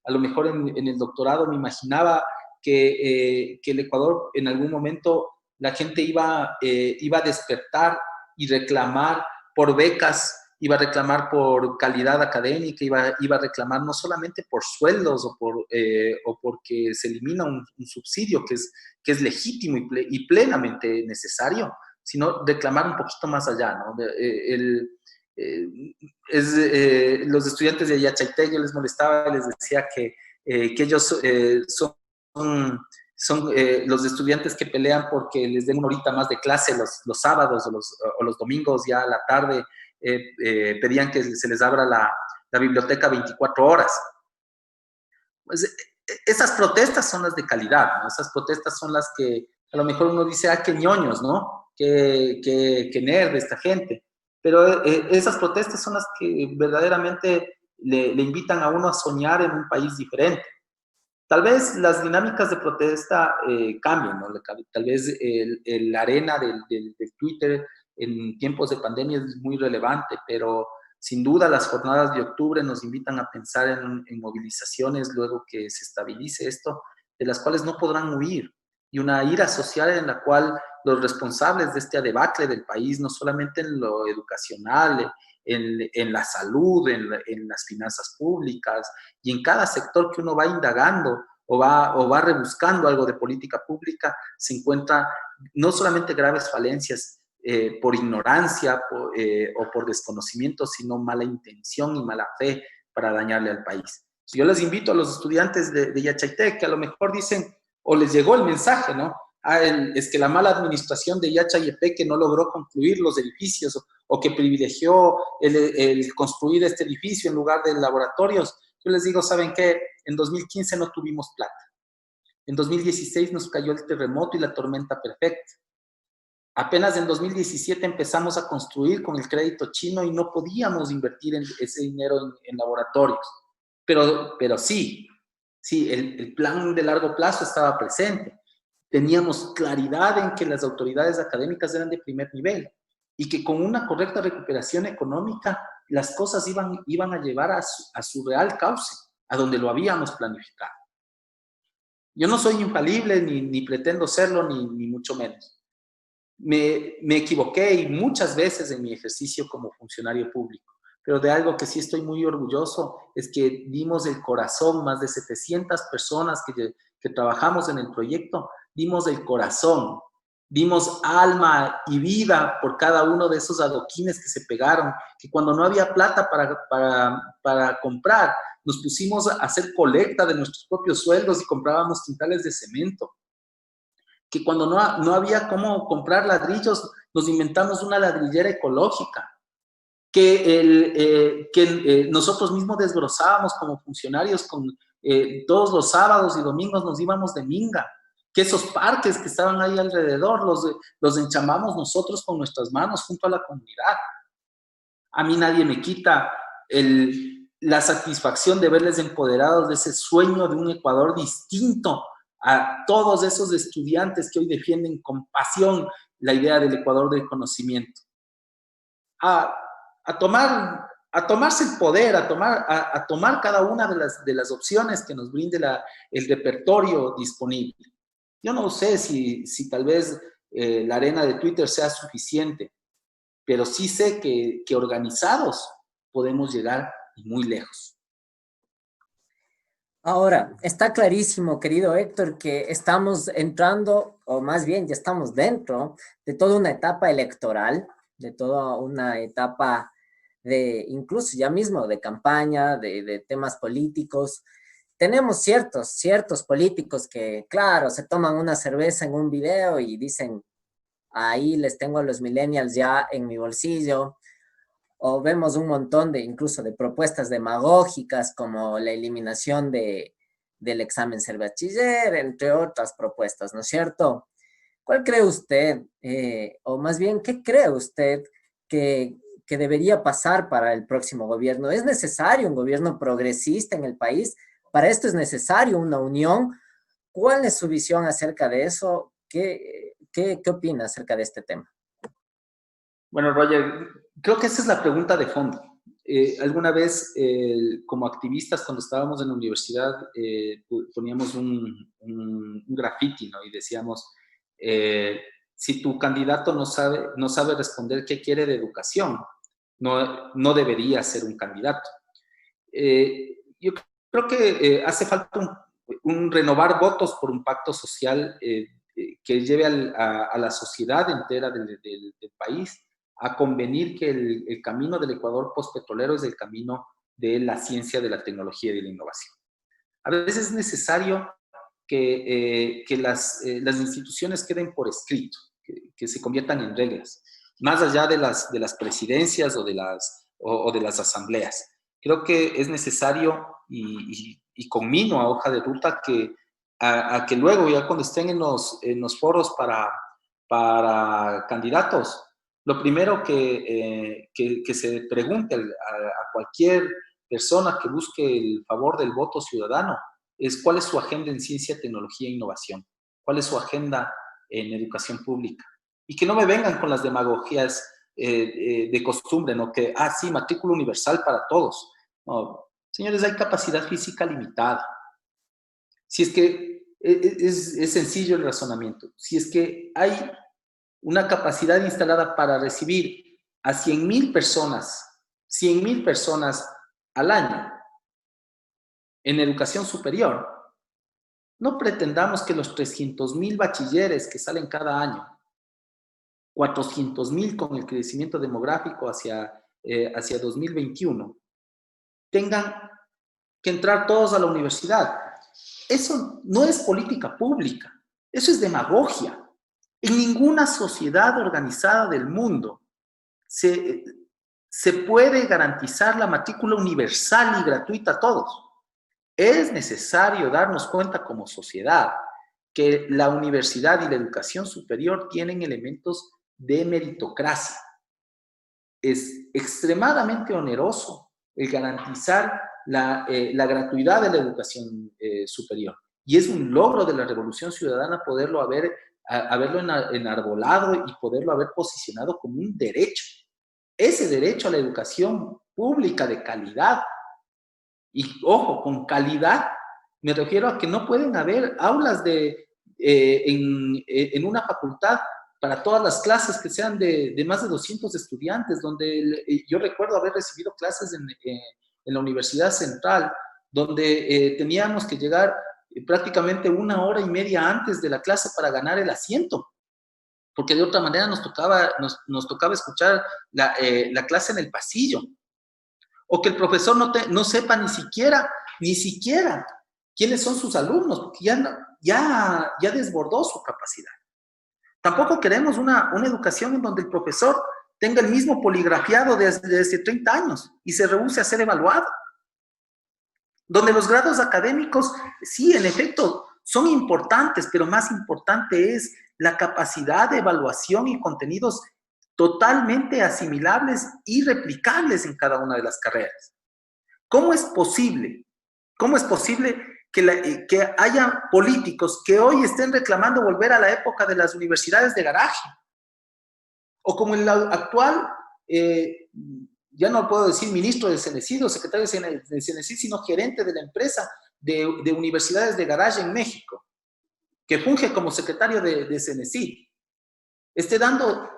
S3: a lo mejor en el doctorado me imaginaba que el Ecuador en algún momento la gente iba a despertar y reclamar por becas, iba a reclamar por calidad académica, iba a reclamar no solamente por sueldos o porque se elimina un subsidio que es legítimo y plenamente necesario, sino reclamar un poquito más allá, ¿no? Los estudiantes de Yachaitec, yo les molestaba, les decía que ellos son los estudiantes que pelean porque les den una horita más de clase los sábados o los domingos ya a la tarde. Pedían que se les abra la biblioteca 24 horas. Pues, esas protestas son las de calidad, ¿no? Esas protestas son las que a lo mejor uno dice, qué ñoños, ¿no? Qué nerd esta gente. Pero esas protestas son las que verdaderamente le invitan a uno a soñar en un país diferente. Tal vez las dinámicas de protesta cambien, ¿no? Tal vez la arena del Twitter en tiempos de pandemia es muy relevante, pero Sin duda, las jornadas de octubre nos invitan a pensar en movilizaciones luego que se estabilice esto, de las cuales no podrán huir, y una ira social en la cual los responsables de este debacle del país, no solamente en lo educacional, en la salud, en las finanzas públicas y en cada sector que uno va indagando o va rebuscando algo de política pública, se encuentra no solamente graves falencias por ignorancia o por desconocimiento, sino mala intención y mala fe para dañarle al país. Yo les invito a los estudiantes de Yachaitec que a lo mejor dicen, o les llegó el mensaje, ¿no? Es que la mala administración de Yachayepe que no logró concluir los edificios o que privilegió el construir este edificio en lugar de laboratorios. Yo les digo, ¿saben qué? En 2015 no tuvimos plata. En 2016 nos cayó el terremoto y la tormenta perfecta. Apenas en 2017 empezamos a construir con el crédito chino y no podíamos invertir ese dinero en laboratorios. Pero sí, el plan de largo plazo estaba presente. Teníamos claridad en que las autoridades académicas eran de primer nivel y que con una correcta recuperación económica las cosas iban a llevar a su real cauce, a donde lo habíamos planificado. Yo no soy infalible, ni pretendo serlo, ni mucho menos. Me equivoqué y muchas veces en mi ejercicio como funcionario público, pero de algo que sí estoy muy orgulloso es que dimos el corazón, más de 700 personas que trabajamos en el proyecto, dimos el corazón, dimos alma y vida por cada uno de esos adoquines que se pegaron, que cuando no había plata para comprar, nos pusimos a hacer colecta de nuestros propios sueldos y comprábamos quintales de cemento. Que cuando no había cómo comprar ladrillos, nos inventamos una ladrillera ecológica, que nosotros mismos desbrozábamos como funcionarios, todos los sábados y domingos nos íbamos de minga, que esos parques que estaban ahí alrededor los enchambamos nosotros con nuestras manos junto a la comunidad. A mí nadie me quita la satisfacción de verles empoderados de ese sueño de un Ecuador distinto a todos esos estudiantes que hoy defienden con pasión la idea del Ecuador del conocimiento. A tomarse el poder, a tomar cada una de las opciones que nos brinde el repertorio disponible. Yo no sé si tal vez la arena de Twitter sea suficiente, pero sí sé que organizados podemos llegar muy lejos.
S2: Ahora, está clarísimo, querido Héctor, que estamos entrando, o más bien ya estamos dentro de toda una etapa electoral, de toda una etapa incluso ya mismo de campaña, de temas políticos. Tenemos ciertos políticos que, claro, se toman una cerveza en un video y dicen, ahí les tengo a los millennials ya en mi bolsillo. O vemos un montón incluso de propuestas demagógicas como la eliminación del examen ser bachiller, entre otras propuestas, ¿no es cierto? ¿Cuál cree usted, o más bien, qué cree usted que debería pasar para el próximo gobierno? ¿Es necesario un gobierno progresista en el país? ¿Para esto es necesario una unión? ¿Cuál es su visión acerca de eso? ¿Qué opina acerca de este tema?
S3: Bueno, Roger, creo que esa es la pregunta de fondo. Alguna vez, como activistas, cuando estábamos en la universidad, poníamos un graffiti, ¿no? Y decíamos, si tu candidato no sabe responder qué quiere de educación, no debería ser un candidato. Yo creo que hace falta un renovar votos por un pacto social que lleve a la sociedad entera del país a convenir que el camino del Ecuador postpetrolero es el camino de la ciencia, de la tecnología y de la innovación. A veces es necesario que las instituciones queden por escrito, que se conviertan en reglas, más allá de las presidencias o de las asambleas. Creo que es necesario y conmino a hoja de ruta a que luego, ya cuando estén en los foros para candidatos, lo primero que se pregunte a cualquier persona que busque el favor del voto ciudadano es cuál es su agenda en ciencia, tecnología e innovación, cuál es su agenda en educación pública. Y que no me vengan con las demagogías de costumbre, ¿no? Que, sí, matrícula universal para todos. No, señores, hay capacidad física limitada. Si es que es sencillo el razonamiento. Si es que hay una capacidad instalada para recibir a 100,000 personas al año en educación superior, no pretendamos que los 300,000 bachilleres que salen cada año, 400,000 con el crecimiento demográfico hacia 2021, tengan que entrar todos a la universidad. Eso no es política pública, eso es demagogia. En ninguna sociedad organizada del mundo se puede garantizar la matrícula universal y gratuita a todos. Es necesario darnos cuenta como sociedad que la universidad y la educación superior tienen elementos de meritocracia. Es extremadamente oneroso el garantizar la gratuidad de la educación superior. Y es un logro de la Revolución Ciudadana poderlo haberlo enarbolado y poderlo haber posicionado como un derecho. Ese derecho a la educación pública de calidad. Y ojo, con calidad me refiero a que no pueden haber aulas en una facultad para todas las clases que sean de más de 200 estudiantes, donde yo recuerdo haber recibido clases en la Universidad Central, donde teníamos que llegar prácticamente 1 hora y media antes de la clase para ganar el asiento, porque de otra manera nos tocaba escuchar la clase en el pasillo. O que el profesor no sepa ni siquiera quiénes son sus alumnos, porque ya desbordó su capacidad. Tampoco queremos una educación en donde el profesor tenga el mismo poligrafiado desde hace 30 años y se rehúse a ser evaluado. Donde los grados académicos, sí, en efecto, son importantes, pero más importante es la capacidad de evaluación y contenidos totalmente asimilables y replicables en cada una de las carreras. ¿Cómo es posible que haya políticos que hoy estén reclamando volver a la época de las universidades de garaje? O como el actual, ya no puedo decir ministro de Cenecid o secretario de Cenecid, sino gerente de la empresa de universidades de garaje en México, que funge como secretario de Cenecid, esté dando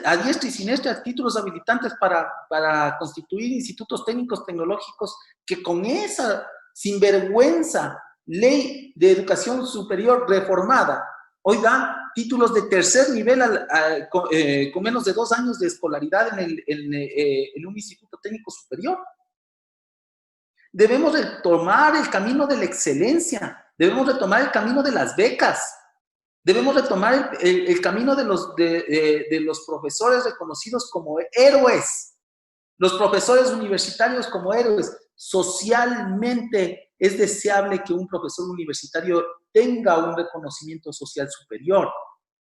S3: a diestra y siniestra títulos habilitantes para constituir institutos técnicos tecnológicos, que con esa sinvergüenza ley de educación superior reformada hoy da títulos de tercer nivel con menos de 2 años de escolaridad en un instituto técnico superior. Debemos retomar el camino de la excelencia, debemos retomar el camino de las becas. Debemos retomar el camino de los profesores reconocidos como héroes, los profesores universitarios como héroes. Socialmente es deseable que un profesor universitario tenga un reconocimiento social superior,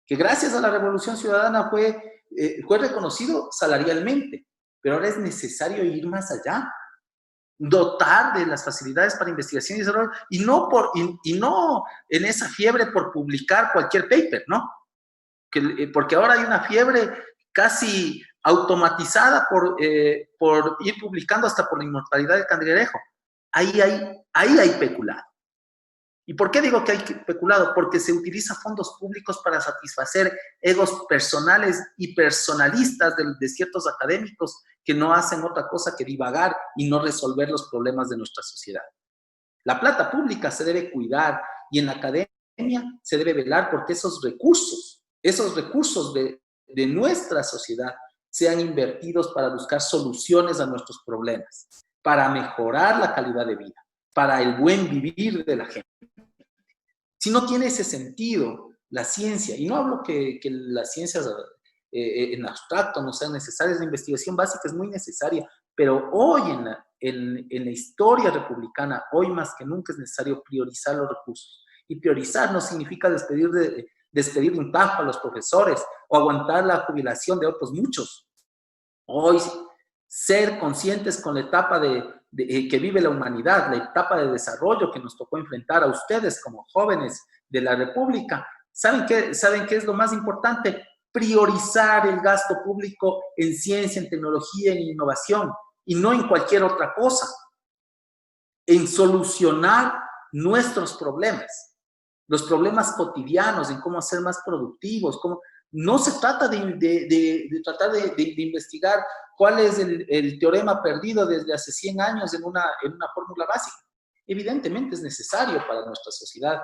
S3: que gracias a la Revolución Ciudadana fue reconocido salarialmente, pero ahora es necesario ir más allá. Dotar de las facilidades para investigación y desarrollo, y no en esa fiebre por publicar cualquier paper, ¿no? Porque ahora hay una fiebre casi automatizada por ir publicando hasta por la inmortalidad del cangrejo. Ahí hay peculado. ¿Y por qué digo que hay peculado? Porque se utiliza fondos públicos para satisfacer egos personales y personalistas de ciertos académicos que no hacen otra cosa que divagar y no resolver los problemas de nuestra sociedad. La plata pública se debe cuidar y en la academia se debe velar porque esos recursos de nuestra sociedad sean invertidos para buscar soluciones a nuestros problemas, para mejorar la calidad de vida, para el buen vivir de la gente. Si no tiene ese sentido la ciencia, y no hablo que las ciencias en abstracto no sean necesarias, la investigación básica es muy necesaria, pero hoy en la historia republicana, hoy más que nunca es necesario priorizar los recursos. Y priorizar no significa despedir de un tajo a los profesores o aguantar la jubilación de otros muchos. Hoy ser conscientes con la etapa que vive la humanidad, la etapa de desarrollo que nos tocó enfrentar a ustedes como jóvenes de la República. ¿Saben qué es lo más importante? priorizar el gasto público en ciencia, en tecnología, en innovación, y no en cualquier otra cosa, en solucionar nuestros problemas, los problemas cotidianos, en cómo ser más productivos, cómo... No se trata de tratar de investigar cuál es el teorema perdido desde hace 100 años en una fórmula básica. Evidentemente es necesario para nuestra sociedad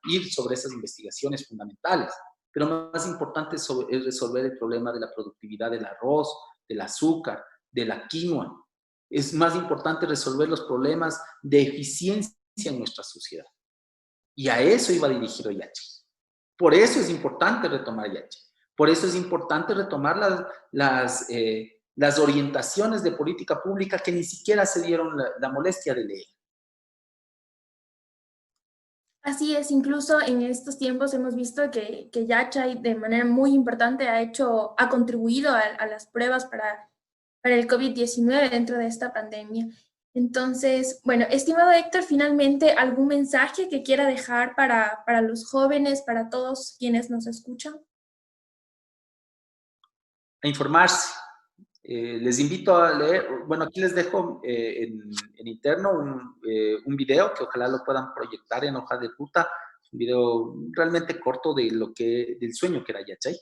S3: ir sobre esas investigaciones fundamentales, pero más importante es resolver el problema de la productividad del arroz, del azúcar, de la quinoa. Es más importante resolver los problemas de eficiencia en nuestra sociedad. Y a eso iba dirigido Yache. Por eso es importante retomar Yache. Por eso es importante retomar las orientaciones de política pública que ni siquiera se dieron la molestia de leer.
S1: Así es, incluso en estos tiempos hemos visto que Yachay de manera muy importante ha contribuido a las pruebas para el COVID-19 dentro de esta pandemia. Entonces, bueno, estimado Héctor, finalmente, ¿algún mensaje que quiera dejar para los jóvenes, para todos quienes nos escuchan?
S3: A informarse. Les invito a leer, bueno, aquí les dejo en interno un video que ojalá lo puedan proyectar en hoja de ruta, un video realmente corto del sueño que era Yachay,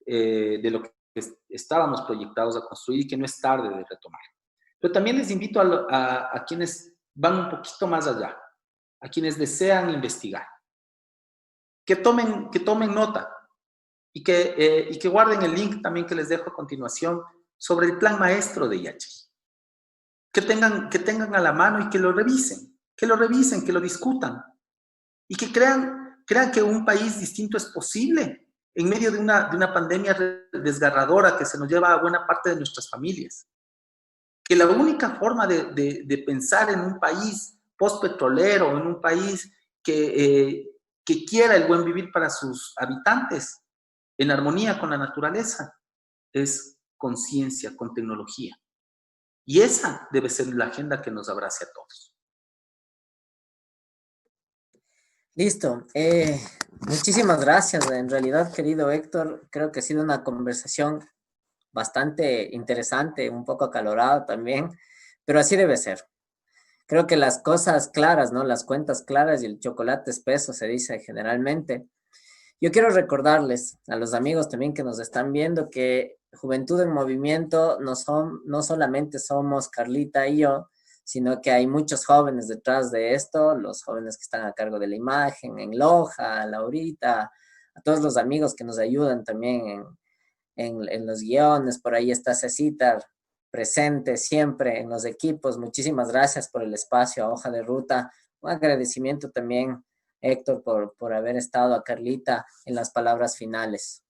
S3: de lo que estábamos proyectados a construir y que no es tarde de retomar. Pero también les invito a quienes van un poquito más allá, a quienes desean investigar, que tomen nota y que guarden el link también que les dejo a continuación sobre el plan maestro de Yachay. Que tengan a la mano y que lo revisen, que lo discutan y que crean que un país distinto es posible en medio de una pandemia desgarradora que se nos lleva a buena parte de nuestras familias. Que la única forma de pensar en un país postpetrolero, en un país que quiera el buen vivir para sus habitantes, en armonía con la naturaleza, es con ciencia, con tecnología. Y esa debe ser la agenda que nos abrace a todos.
S2: Listo. Muchísimas gracias. En realidad, querido Héctor, creo que ha sido una conversación bastante interesante, un poco acalorada también, pero así debe ser. Creo que las cosas claras, ¿no? Las cuentas claras y el chocolate espeso se dice generalmente. Yo quiero recordarles a los amigos también que nos están viendo que Juventud en Movimiento no solamente somos Carlita y yo, sino que hay muchos jóvenes detrás de esto, los jóvenes que están a cargo de la imagen, en Loja, Laurita, a todos los amigos que nos ayudan también en los guiones, por ahí está Cecita presente siempre en los equipos. Muchísimas gracias por el espacio a Hoja de Ruta. Un agradecimiento también, Héctor, por haber estado, a Carlita en las palabras finales.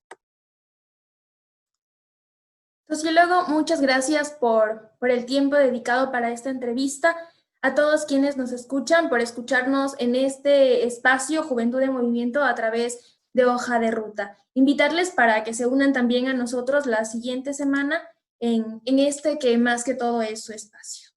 S1: Sociólogo, muchas gracias por el tiempo dedicado para esta entrevista. A todos quienes nos escuchan, por escucharnos en este espacio Juventud en Movimiento a través de Hoja de Ruta. Invitarles para que se unan también a nosotros la siguiente semana en este que más que todo es su espacio.